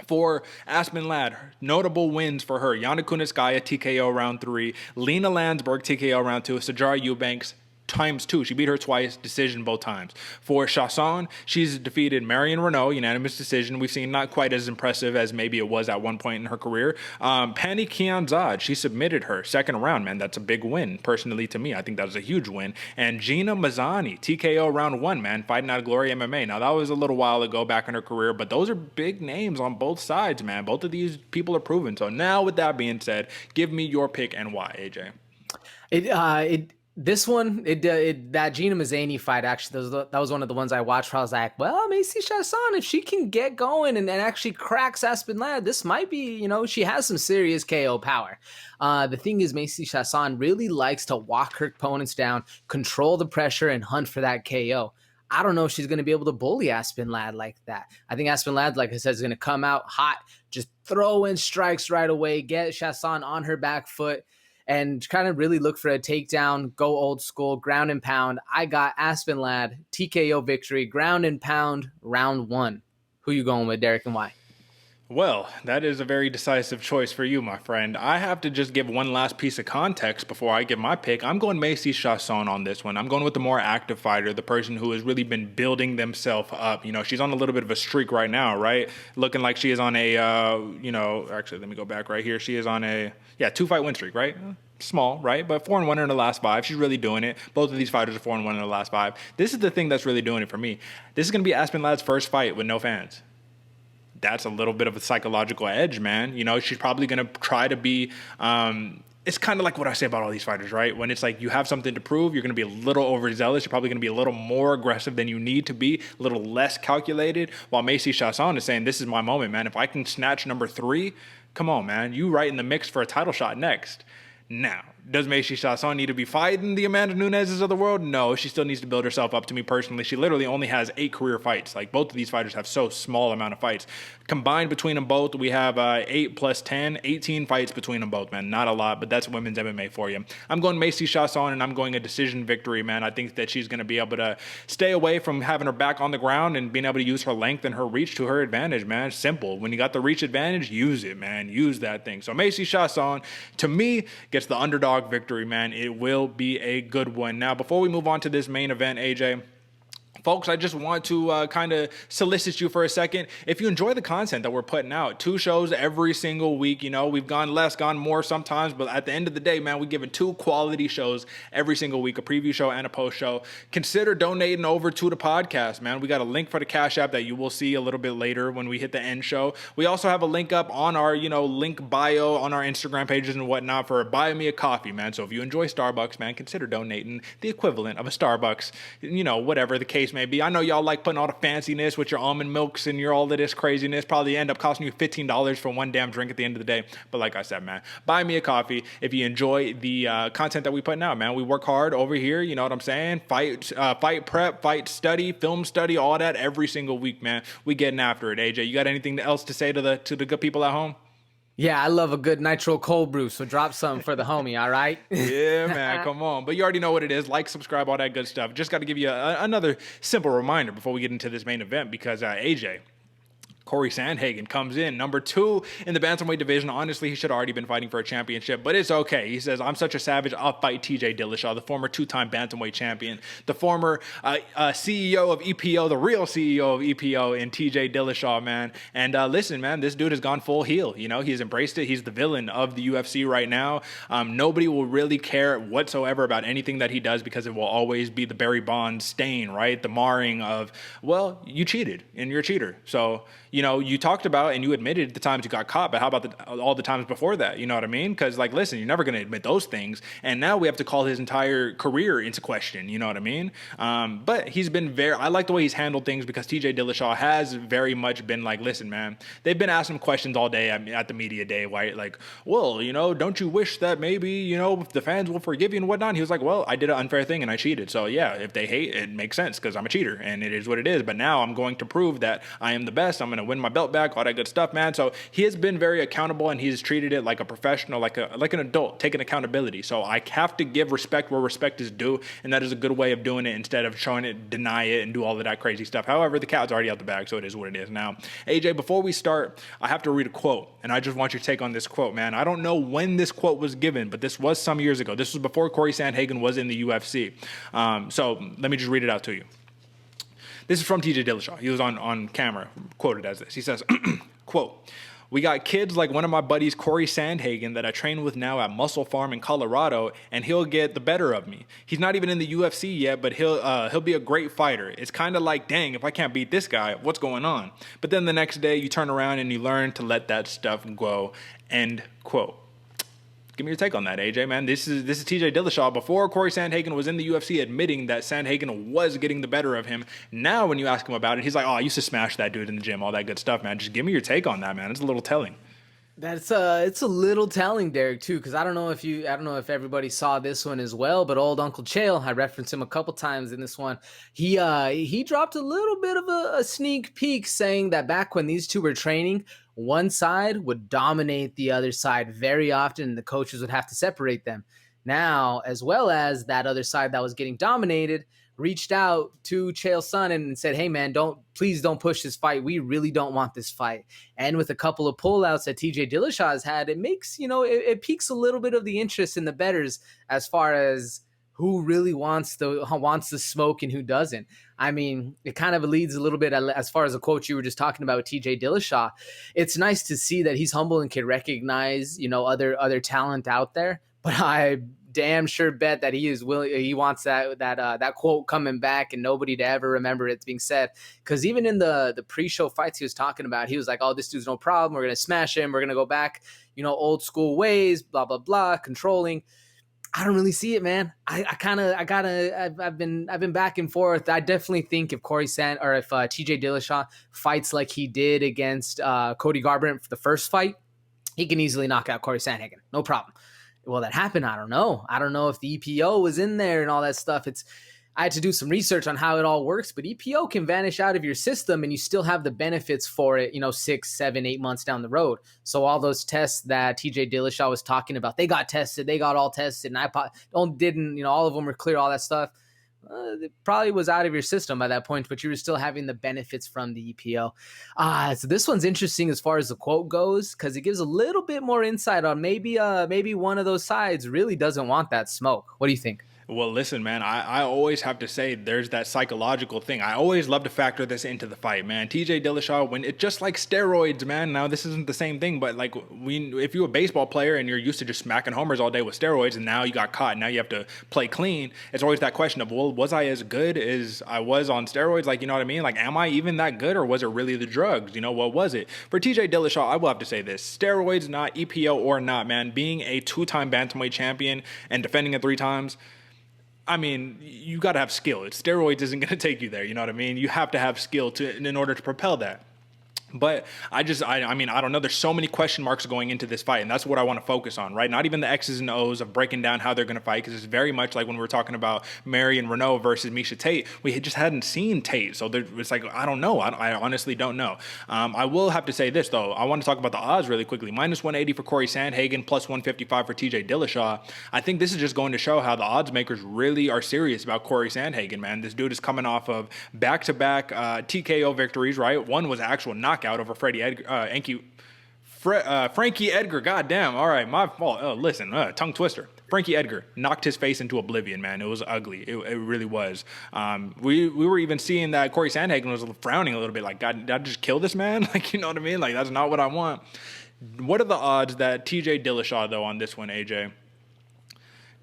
For Aspen Ladd, notable wins for her: Yana Kunitskaya, TKO round 3, Lena Landsberg, TKO round 2, Sijara Eubanks, ×2. She beat her twice, decision both times. For Chiasson, she's defeated Marion Renault, unanimous decision. We've seen not quite as impressive as maybe it was at one point in her career. Pani Kianzad, she submitted her second round, man. That's a big win, personally, to me. I think that was a huge win. And Gina Mazzani, TKO round 1, man, fighting out of Glory MMA. Now, that was a little while ago back in her career, but those are big names on both sides, man. Both of these people are proven. So now, with that being said, give me your pick and why, AJ. This one, that Gina Mazzani fight, actually, that was one of the ones I watched where I was like, well, Macy Chiasson, if she can get going and actually cracks Aspen Ladd, this might be, she has some serious KO power. The thing is, Macy Chiasson really likes to walk her opponents down, control the pressure, and hunt for that KO. I don't know if she's going to be able to bully Aspen Ladd like that. I think Aspen Ladd, like I said, is going to come out hot, just throw in strikes right away, get Chiasson on her back foot, and kind of really look for a takedown, go old school, ground and pound. I got Aspen Ladd, TKO victory, ground and pound, round 1. Who you going with, Derick, and why? Well, that is a very decisive choice for you, my friend. I have to just give one last piece of context before I give my pick. I'm going Macy Chiasson on this one. I'm going with the more active fighter, the person who has really been building themselves up. She's on a little bit of a streak right now, right? Looking like she is on a, actually, let me go back right here. She is on a, 2-fight win streak, right? Small, right? But 4-1 in the last 5. She's really doing it. Both of these fighters are 4-1 in the last 5. This is the thing that's really doing it for me. This is going to be Aspen Ladd's first fight with no fans. That's a little bit of a psychological edge, man. She's probably going to try to be, it's kind of like what I say about all these fighters, right? When it's like you have something to prove, you're going to be a little overzealous. You're probably going to be a little more aggressive than you need to be, a little less calculated. While Macy Chiasson is saying, this is my moment, man. If I can snatch number 3, come on, man. You right in the mix for a title shot next. Now, does Macy Chiasson need to be fighting the Amanda Nunez's of the world? No, she still needs to build herself up. To me personally, she literally only has 8 career fights. Like, both of these fighters have so small amount of fights. Combined between them both, we have 8 plus 10, 18 fights between them both, man. Not a lot, but that's women's MMA for you. I'm going Macy Chiasson, and I'm going a decision victory, man. I think that she's going to be able to stay away from having her back on the ground and being able to use her length and her reach to her advantage, man. It's simple. When you got the reach advantage, use it, man. Use that thing. So Macy Chiasson, to me, gets the underdog victory, man. It will be a good one. Now, before we move on to this main event, AJ, Folks, I just want to kind of solicit you for a second. If you enjoy the content that we're putting out, 2 shows every single week, you know, we've gone less, gone more sometimes, but at the end of the day, man, we're giving 2 quality shows every single week, a preview show and a post show. Consider donating over to the podcast, man. We got a link for the Cash App that you will see a little bit later when we hit the end show. We also have a link up on our, link bio on our Instagram pages and whatnot for Buy Me a Coffee, man. So if you enjoy Starbucks, man, consider donating the equivalent of a Starbucks, whatever the case may be. I know y'all like putting all the fanciness with your almond milks and your all of this craziness. Probably end up costing you $15 for one damn drink at the end of the day. But like I said, man, buy me a coffee if you enjoy the content that we putting out, man. We work hard over here. You know what I'm saying? Fight prep, fight study, film study, all that every single week, man. We getting after it. AJ, you got anything else to say to the good people at home? Yeah, I love a good nitro cold brew, so drop something for the homie, all right? Yeah, man, come on. But you already know what it is. Like, subscribe, all that good stuff. Just got to give you another simple reminder before we get into this main event because AJ, Cory Sandhagen comes in number 2 in the bantamweight division. Honestly, he should have already been fighting for a championship, but it's okay. He says, I'm such a savage, I'll fight TJ Dillashaw, the former 2-time bantamweight champion, the former CEO of EPO, the real CEO of EPO in TJ Dillashaw, man. And listen, man, this dude has gone full heel. He's embraced it. He's the villain of the UFC right now. Nobody will really care whatsoever about anything that he does because it will always be the Barry Bonds stain, right? The marring of, well, you cheated and you're a cheater. So, you talked about and you admitted the times you got caught, but how about all the times before that? You know what I mean? Because, listen, you're never going to admit those things. And now we have to call his entire career into question. You know what I mean? But he's been I like the way he's handled things because TJ Dillashaw has very much been like, listen, man, they've been asking him questions all day at the media day, right? Like, well, don't you wish that maybe, the fans will forgive you and whatnot? And he was like, well, I did an unfair thing and I cheated. So, yeah, if they hate, it makes sense because I'm a cheater and it is what it is. But now I'm going to prove that I am the best. I'm going to win my belt back, all that good stuff, man. So he has been very accountable and he's treated it like a professional, like an adult, taking accountability. So I have to give respect where respect is due, and that is a good way of doing it instead of showing it, deny it, and do all of that crazy stuff. However, the cat's already out the bag, so it is what it is. Now, AJ, before we start, I have to read a quote, and I just want your take on this quote, man. I don't know when this quote was given, but this was some years ago. This was before Cory Sandhagen was in the UFC. So let me just read it out to you. This is from TJ Dillashaw. He was on camera, quoted as this. He says, quote, "We got kids like one of my buddies, Cory Sandhagen, that I train with now at Muscle Farm in Colorado, and he'll get the better of me. He's not even in the UFC yet, but he'll be a great fighter. It's kind of like, dang, if I can't beat this guy, what's going on? But then the next day, you turn around and you learn to let that stuff go." End quote. Give me your take on that, AJ, man. This is TJ Dillashaw before Cory Sandhagen was in the UFC admitting that Sandhagen was getting the better of him. Now when you ask him about it, he's like, oh, I used to smash that dude in the gym, all that good stuff, man. Just give me your take on that, man. It's a little telling. It's a little telling, Derick, too, because I don't know if everybody saw this one as well, but old Uncle Chael, I referenced him a couple times in this one. He dropped a little bit of a sneak peek saying that back when these two were training, one side would dominate the other side very often, and the coaches would have to separate them. Now, as well as that other side that was getting dominated, reached out to Chael's son and said, hey, man, please don't push this fight. We really don't want this fight. And with a couple of pullouts that TJ Dillashaw has had, it makes, it piques a little bit of the interest in the bettors as far as who really wants the smoke and who doesn't. I mean, it kind of leads a little bit as far as the quote you were just talking about with TJ Dillashaw. It's nice to see that he's humble and can recognize, other talent out there. But I damn sure bet that he is willing. He wants that quote coming back and nobody to ever remember it being said. Because even in the pre-show fights he was talking about, he was like, "Oh, this dude's no problem. We're gonna smash him. We're gonna go back, old school ways. Blah blah blah. Controlling." I don't really see it, man. I've been back and forth. I definitely think if TJ Dillashaw fights like he did against Cody Garbrandt for the first fight, he can easily knock out Cory Sandhagen. No problem. Will that happen? I don't know. I don't know if the EPO was in there and all that stuff. I had to do some research on how it all works, but EPO can vanish out of your system and you still have the benefits for it, 6, 7, 8 months down the road. So all those tests that TJ Dillashaw was talking about, they got tested, they got all tested, and all of them were clear, all that stuff. It probably was out of your system by that point, but you were still having the benefits from the EPO. So this one's interesting as far as the quote goes, because it gives a little bit more insight on maybe one of those sides really doesn't want that smoke. What do you think? Well, listen, man, I always have to say there's that psychological thing. I always love to factor this into the fight, man. TJ Dillashaw, when it just like steroids, man. Now, this isn't the same thing, but like if you're a baseball player and you're used to just smacking homers all day with steroids and now you got caught, now you have to play clean, it's always that question of, well, was I as good as I was on steroids? Like, you know what I mean? Like, am I even that good, or was it really the drugs? You know, what was it? For TJ Dillashaw, I will have to say this. Steroids, not EPO or not, man. Being a 2-time bantamweight champion and defending it 3 times, I mean, you got to have skill. Steroids isn't going to take you there. You know what I mean? You have to have skill in order to propel that. But I mean, I don't know. There's so many question marks going into this fight, and that's what I want to focus on, right? Not even the X's and O's of breaking down how they're going to fight, because it's very much like when we were talking about Marion Renault versus Miesha Tate. We just hadn't seen Tate, so it's like, I don't know. I honestly don't know. I will have to say this, though. I want to talk about the odds really quickly. -180 for Cory Sandhagen, +155 for TJ Dillashaw. I think this is just going to show how the odds makers really are serious about Cory Sandhagen, man. This dude is coming off of back-to-back TKO victories, right? One was actual knockout over Frankie Edgar. Goddamn. All right, my fault. Oh, listen, tongue twister. Frankie Edgar knocked his face into oblivion, man. It was ugly. It really was. We were even seeing that Cory Sandhagen was frowning a little bit, like, God, did I just kill this man? Like, you know what I mean? Like, that's not what I want. What are the odds that TJ Dillashaw, though, on this one, AJ,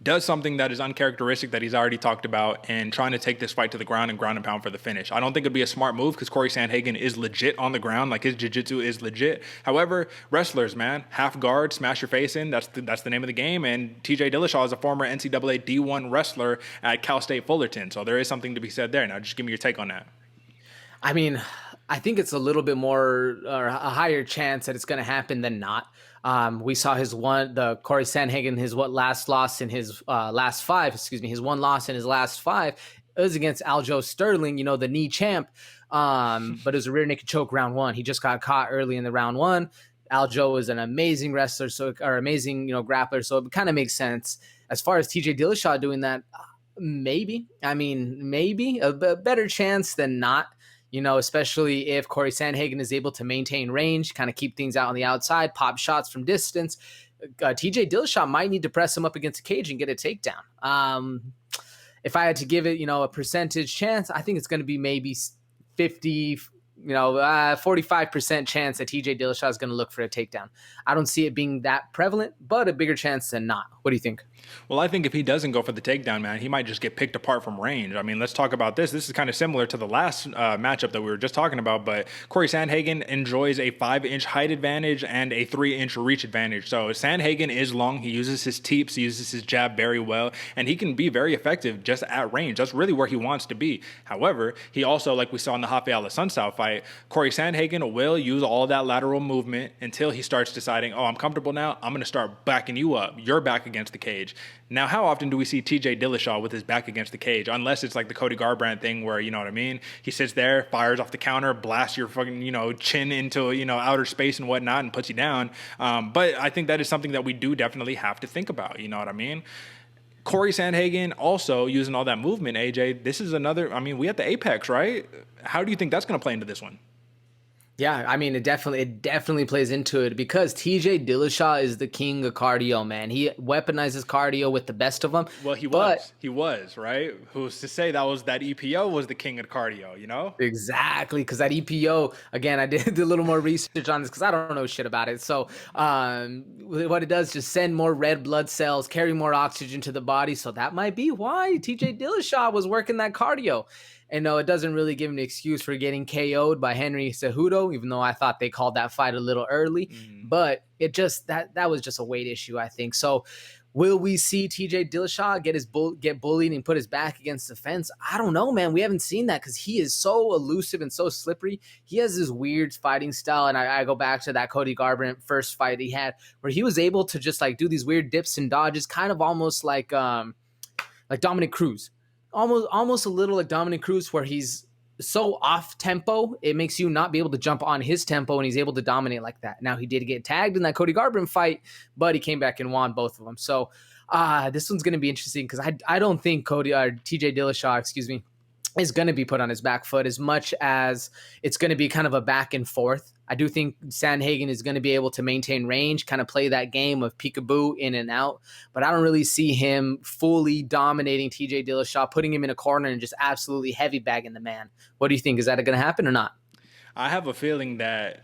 does something that is uncharacteristic that he's already talked about and trying to take this fight to the ground and pound for the finish? I don't think it'd be a smart move because Cory Sandhagen is legit on the ground. Like, his jiu-jitsu is legit. However, wrestlers, man, half guard, smash your face in. That's the name of the game. And TJ Dillashaw is a former NCAA D1 wrestler at Cal State Fullerton. So there is something to be said there. Now, just give me your take on that. I mean, I think it's a little bit more or a higher chance that it's going to happen than not. We saw the Cory Sandhagen, his last loss in his last 5, his one loss in his last 5 it was against Aljo Sterling, you know, the knee champ. But it was a rear naked choke round 1. He just got caught early in the round 1. Aljo is an amazing wrestler, amazing, grappler. So it kind of makes sense. As far as TJ Dillashaw doing that, maybe a better chance than not. Especially if Cory Sandhagen is able to maintain range, kind of keep things out on the outside, pop shots from distance. TJ Dillashaw might need to press him up against the cage and get a takedown. If I had to give it, a percentage chance, I think it's going to be maybe 45% chance that TJ Dillashaw is going to look for a takedown. I don't see it being that prevalent, but a bigger chance than not. What do you think? Well, I think if he doesn't go for the takedown, man, he might just get picked apart from range. I mean, let's talk about this. This is kind of similar to the last matchup that we were just talking about, but Cory Sandhagen enjoys a 5-inch height advantage and a 3-inch reach advantage. So Sandhagen is long. He uses his teeps, he uses his jab very well, and he can be very effective just at range. That's really where he wants to be. However, he also, like we saw in the Rafael Sunsao fight, Cory Sandhagen will use all that lateral movement until he starts deciding, oh, I'm comfortable now, I'm going to start backing you up. You're back against the cage. Now, how often do we see TJ Dillashaw with his back against the cage? Unless it's like the Cody Garbrandt thing where, you know what I mean? He sits there, fires off the counter, blasts your fucking, chin into, outer space and whatnot and puts you down. But I think that is something that we do definitely have to think about. You know what I mean? Cory Sandhagen also using all that movement, AJ. This is another, we at the apex, right? How do you think that's going to play into this one? Yeah, it definitely plays into it because TJ Dillashaw is the king of cardio, man. He weaponizes cardio with the best of them. Well, he was, right? Who's to say that EPO was the king of cardio, Exactly, because that EPO, again, I did a little more research on this because I don't know shit about it. So what it does is just send more red blood cells, carry more oxygen to the body. So that might be why TJ Dillashaw was working that cardio. And no, it doesn't really give him an excuse for getting KO'd by Henry Cejudo, even though I thought they called that fight a little early. Mm-hmm. But it just that was just a weight issue, I think. So will we see TJ Dillashaw get bullied and put his back against the fence? I don't know, man. We haven't seen that because he is so elusive and so slippery. He has this weird fighting style. And I go back to that Cody Garbrandt first fight he had where he was able to just like do these weird dips and dodges, kind of almost like Dominic Cruz. Almost a little like Dominic Cruz, where he's so off tempo, it makes you not be able to jump on his tempo, and he's able to dominate like that. Now, he did get tagged in that Cody Garbrandt fight, but he came back and won both of them. So this one's going to be interesting because I don't think TJ Dillashaw, is going to be put on his back foot as much as it's going to be kind of a back and forth. I do think Sandhagen is going to be able to maintain range, kind of play that game of peekaboo in and out, but I don't really see him fully dominating TJ Dillashaw, putting him in a corner and just absolutely heavy bagging the man. What do you think? Is that going to happen or not? I have a feeling that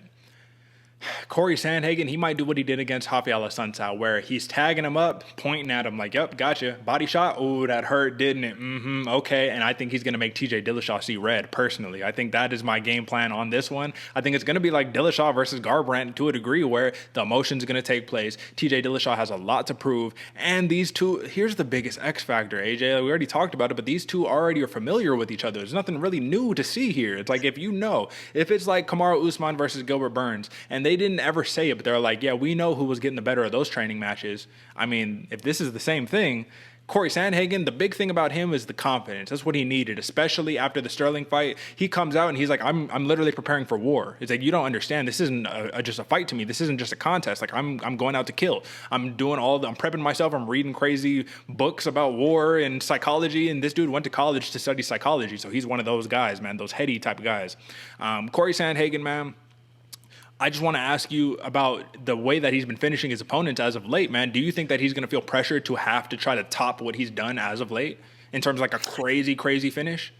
Cory Sandhagen, he might do what he did against Rafael Assunção, where he's tagging him up, pointing at him like, yep, gotcha. Body shot. Oh, that hurt, didn't it? Okay. And I think he's going to make TJ Dillashaw see red, personally. I think that is my game plan on this one. I think it's going to be like Dillashaw versus Garbrandt to a degree, where the emotion's going to take place. TJ Dillashaw has a lot to prove. And these two, here's the biggest X factor, AJ. We already talked about it, but these two already are familiar with each other. There's nothing really new to see here. It's like, if it's like Kamaru Usman versus Gilbert Burns, and they didn't ever say it, but they're like, yeah, we know who was getting the better of those training matches. I mean, if this is the same thing, Cory Sandhagen, the big thing about him is the confidence. That's what he needed, especially after the Sterling fight. He comes out and he's like, I'm literally preparing for war. It's like, you don't understand. This isn't just a fight to me. This isn't just a contest. Like, I'm going out to kill. I'm prepping myself. I'm reading crazy books about war and psychology. And this dude went to college to study psychology. So he's one of those guys, man, those heady type of guys. Cory Sandhagen, man, I just want to ask you about the way that he's been finishing his opponents as of late, man. Do you think that he's going to feel pressure to have to try to top what he's done as of late in terms of like a crazy, crazy finish?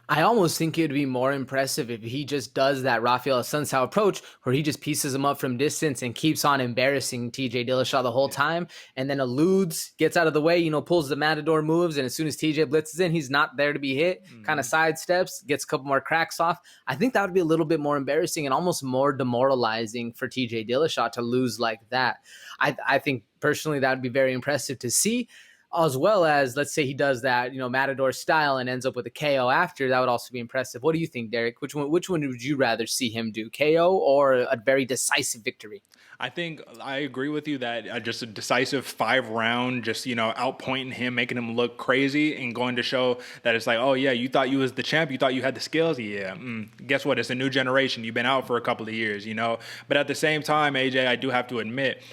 I almost think it would be more impressive if he just does that Rafael Assunção approach where he just pieces him up from distance and keeps on embarrassing TJ Dillashaw the whole time, and then eludes, gets out of the way, pulls the Matador moves, and as soon as TJ blitzes in, he's not there to be hit, kind of sidesteps, gets a couple more cracks off. I think that would be a little bit more embarrassing and almost more demoralizing for TJ Dillashaw to lose like that. I think personally that would be very impressive to see. As well as, let's say he does that, Matador style and ends up with a KO after. That would also be impressive. What do you think, Derick? Which one would you rather see him do, KO or a very decisive victory? I think I agree with you that just a decisive 5-round, just, outpointing him, making him look crazy and going to show that it's like, oh, yeah, you thought you was the champ. You thought you had the skills. Yeah. Guess what? It's a new generation. You've been out for a couple of years, But at the same time, AJ, I do have to admit,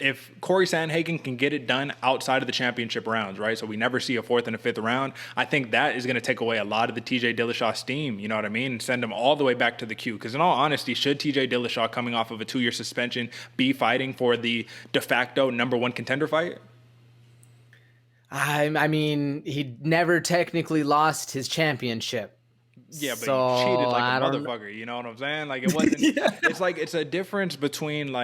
if Cory Sandhagen can get it done outside of the championship rounds, right? So we never see a 4th and a 5th round. I think that is going to take away a lot of the TJ Dillashaw steam, you know what I mean? And send him all the way back to the queue. Because in all honesty, should TJ Dillashaw, coming off of a 2-year suspension, be fighting for the de facto #1 contender fight? I mean, he never technically lost his championship. Yeah, but he cheated like a motherfucker. You know what I'm saying? Like, it wasn't. Yeah. It's a difference between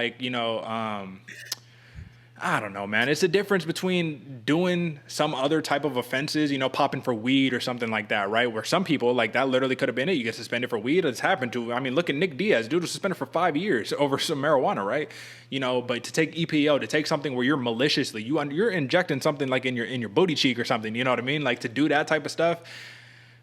I don't know, man. It's a difference between doing some other type of offenses, popping for weed or something like that, right? Where some people, like, that literally could have been it. You get suspended for weed. It's happened to, I mean, look at Nick Diaz. Dude was suspended for 5 years over some marijuana, right? But to take EPO, to take something where you're maliciously, you're injecting something like in your booty cheek or something, you know what I mean? Like, to do that type of stuff,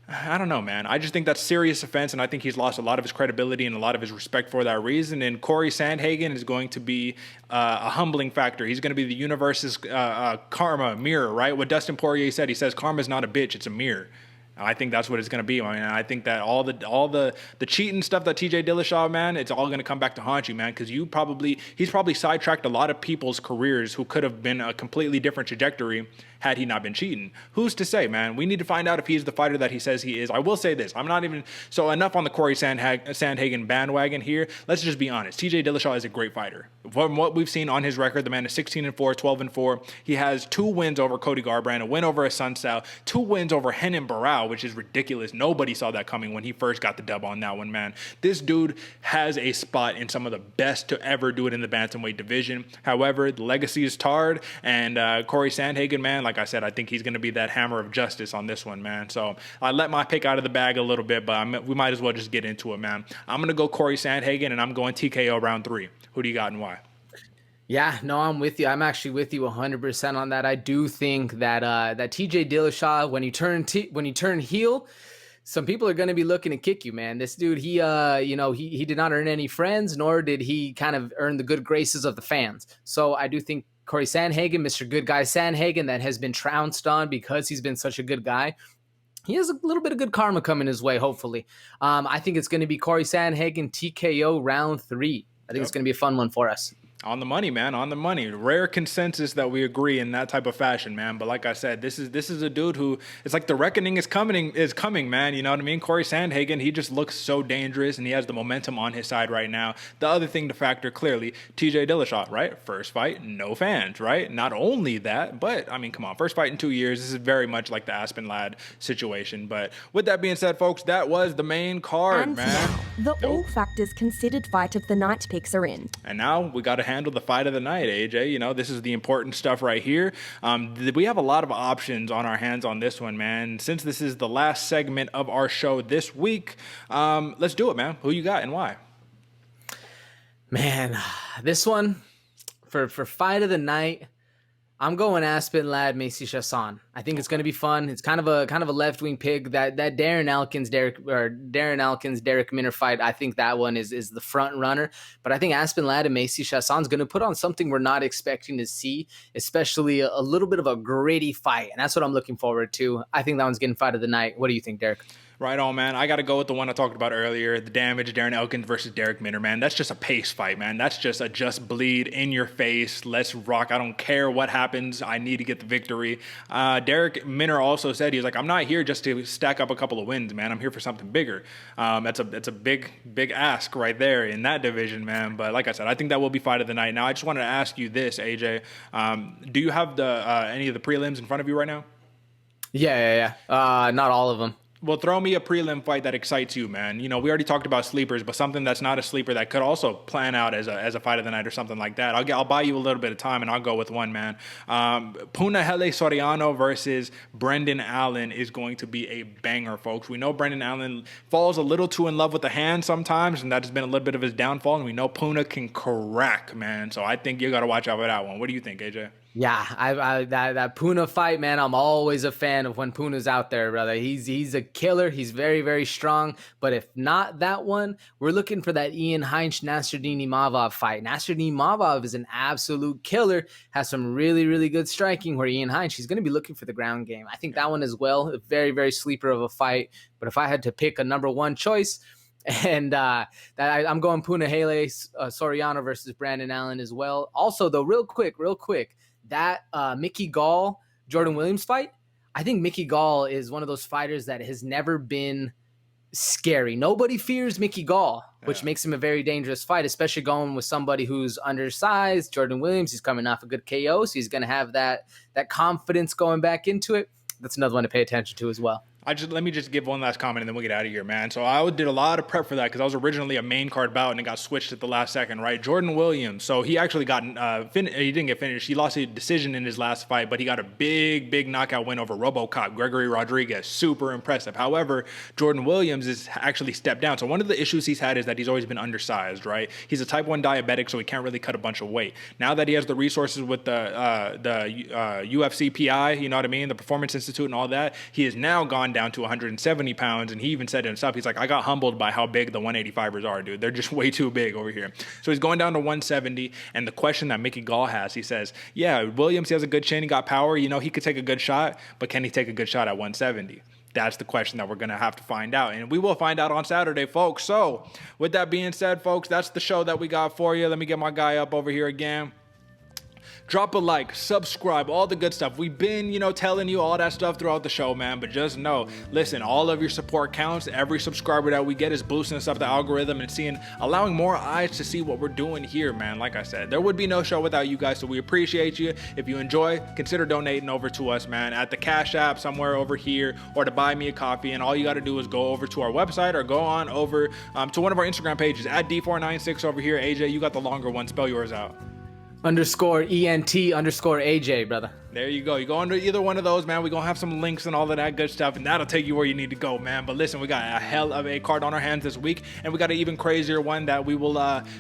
I don't know, man. I just think that's serious offense, and I think he's lost a lot of his credibility and a lot of his respect for that reason. And Cory Sandhagen is going to be a humbling factor. He's going to be the universe's karma mirror, right? What Dustin Poirier said, he says, karma's not a bitch, it's a mirror. I think that's what it's going to be. I mean, I think that all the cheating stuff that TJ Dillashaw, man, it's all going to come back to haunt you, man, because he's probably sidetracked a lot of people's careers who could have been a completely different trajectory had he not been cheating. Who's to say, man? We need to find out if he's the fighter that he says he is. I will say this. So enough on the Cory Sandhagen bandwagon here. Let's just be honest. TJ Dillashaw is a great fighter. From what we've seen on his record, the man is 16-4, 12-4. He has 2 wins over Cody Garbrandt, a win over Assunção, 2 wins over Renan Barão, which is ridiculous. Nobody saw that coming when he first got the dub on that one, man. This dude has a spot in some of the best to ever do it in the bantamweight division. However, the legacy is tarred, and Cory Sandhagen, man, like I said, I think he's going to be that hammer of justice on this one, man. So I let my pick out of the bag a little bit, but we might as well just get into it, man. I'm going to go Cory Sandhagen, and I'm going TKO round 3. Who do you got and why? Yeah, no, I'm with you. I'm actually with you 100% on that. I do think that that TJ Dillashaw, when you turn heel, some people are going to be looking to kick you, man. This dude, he did not earn any friends, nor did he kind of earn the good graces of the fans. So I do think Cory Sandhagen, Mr. Good Guy Sandhagen, that has been trounced on because he's been such a good guy, he has a little bit of good karma coming his way, hopefully. I think it's going to be Cory Sandhagen TKO round 3. I think it's going to be a fun one for us. On the money, man. On the money. Rare consensus that we agree in that type of fashion, man. But like I said, this is a dude who, it's like the reckoning is coming, man. You know what I mean? Cory Sandhagen, he just looks so dangerous, and he has the momentum on his side right now. The other thing to factor, clearly, TJ Dillashaw, right? First fight, no fans, right? Not only that, but I mean, come on, first fight in 2 years. This is very much like the Aspen Ladd situation. But with that being said, folks, that was the main card, And man. now, the all factors considered fight of the night picks are in. And now we got to handle the fight of the night, AJ. You know, this is the important stuff right here. We have a lot of options on our hands on this one, man. Since this is the last segment of our show this week, let's do it, man. Who you got and why? Man, this one for fight of the night, I'm going Aspen Ladd, Macy Chiasson. I think it's going to be fun. It's kind of a left wing pick. That Darren Elkins, Derick Minner fight. I think that one is the front runner. But I think Aspen Ladd and Macy Chiasson is going to put on something we're not expecting to see, especially a little bit of a gritty fight, and that's what I'm looking forward to. I think that one's getting fight of the night. What do you think, Derick? Right on, man. I got to go with the one I talked about earlier, the damage, Darren Elkins versus Darrick Minner, man. That's just a pace fight, man. That's just a bleed in your face. Let's rock. I don't care what happens. I need to get the victory. Darrick Minner also said, he was like, I'm not here just to stack up a couple of wins, man. I'm here for something bigger. That's a big ask right there in that division, man. But like I said, I think that will be fight of the night. Now, I just wanted to ask you this, AJ. Do you have any of the prelims in front of you right now? Yeah. Not all of them. Well, throw me a prelim fight that excites you, man. You know, we already talked about sleepers, but something that's not a sleeper that could also plan out as a fight of the night or something like that. I'll buy you a little bit of time, and I'll go with one, man. Punahele Soriano versus Brendan Allen is going to be a banger, folks. We know Brendan Allen falls a little too in love with the hand sometimes, and that has been a little bit of his downfall, and we know Puna can crack, man. So I think you got to watch out for that one. What do you think, AJ? Yeah, that Puna fight, man, I'm always a fan of when Puna's out there, brother. He's a killer. He's very, very strong. But if not that one, we're looking for that Ian Heinz Nasruddin Imavov fight. Nasruddin Imavov is an absolute killer, has some really, really good striking, where Ian Heinz, he's going to be looking for the ground game. I think that one as well, a very, very sleeper of a fight. But if I had to pick a number one choice, and I'm going Punahele Soriano versus Brandon Allen as well. Also, though, real quick, that Mickey Gall Jordan Williams fight, I think Mickey Gall is one of those fighters that has never been scary. Nobody fears Mickey Gall, which makes him a very dangerous fight, especially going with somebody who's undersized. Jordan Williams, he's coming off a good KO, so he's going to have that confidence going back into it. That's another one to pay attention to as well. Let me just give one last comment and then we'll get out of here, man. So I did a lot of prep for that because I was originally a main card bout and it got switched at the last second, right? Jordan Williams. So he actually got he didn't get finished. He lost a decision in his last fight, but he got a big knockout win over RoboCop, Gregory Rodriguez. Super impressive. However, Jordan Williams is actually stepped down. So one of the issues he's had is that he's always been undersized, right? He's a type 1 diabetic, so he can't really cut a bunch of weight. Now that he has the resources with the UFC PI, you know what I mean, the Performance Institute and all that, he has now gone down to 170 pounds, and he even said himself, he's like, I got humbled by how big the 185ers are, dude. They're just way too big over here. So he's going down to 170, and the question that Mickey Gall has, he says, yeah, Williams, he has a good chin, he got power, you know, he could take a good shot, but can he take a good shot at 170? That's the question that we're going to have to find out, and we will find out on Saturday, folks. So with that being said, folks, that's the show that we got for you. Let me get my guy up over here again. Drop a like, subscribe, all the good stuff. We've been, telling you all that stuff throughout the show, man. But just know, listen, all of your support counts. Every subscriber that we get is boosting us up the algorithm and allowing more eyes to see what we're doing here, man. Like I said, there would be no show without you guys. So we appreciate you. If you enjoy, consider donating over to us, man, at the Cash App somewhere over here, or to buy me a coffee. And all you got to do is go over to our website or go on over to one of our Instagram pages at D496 over here. AJ, you got the longer one. Spell yours out. _ENT_AJ, brother. There you go. You go under either one of those, man. We're going to have some links and all of that good stuff, and that'll take you where you need to go, man. But listen, we got a hell of a card on our hands this week, and we got an even crazier one that we will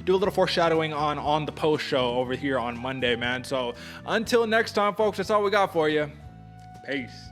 do a little foreshadowing on the post show over here on Monday, man. So until next time, folks, that's all we got for you. Peace.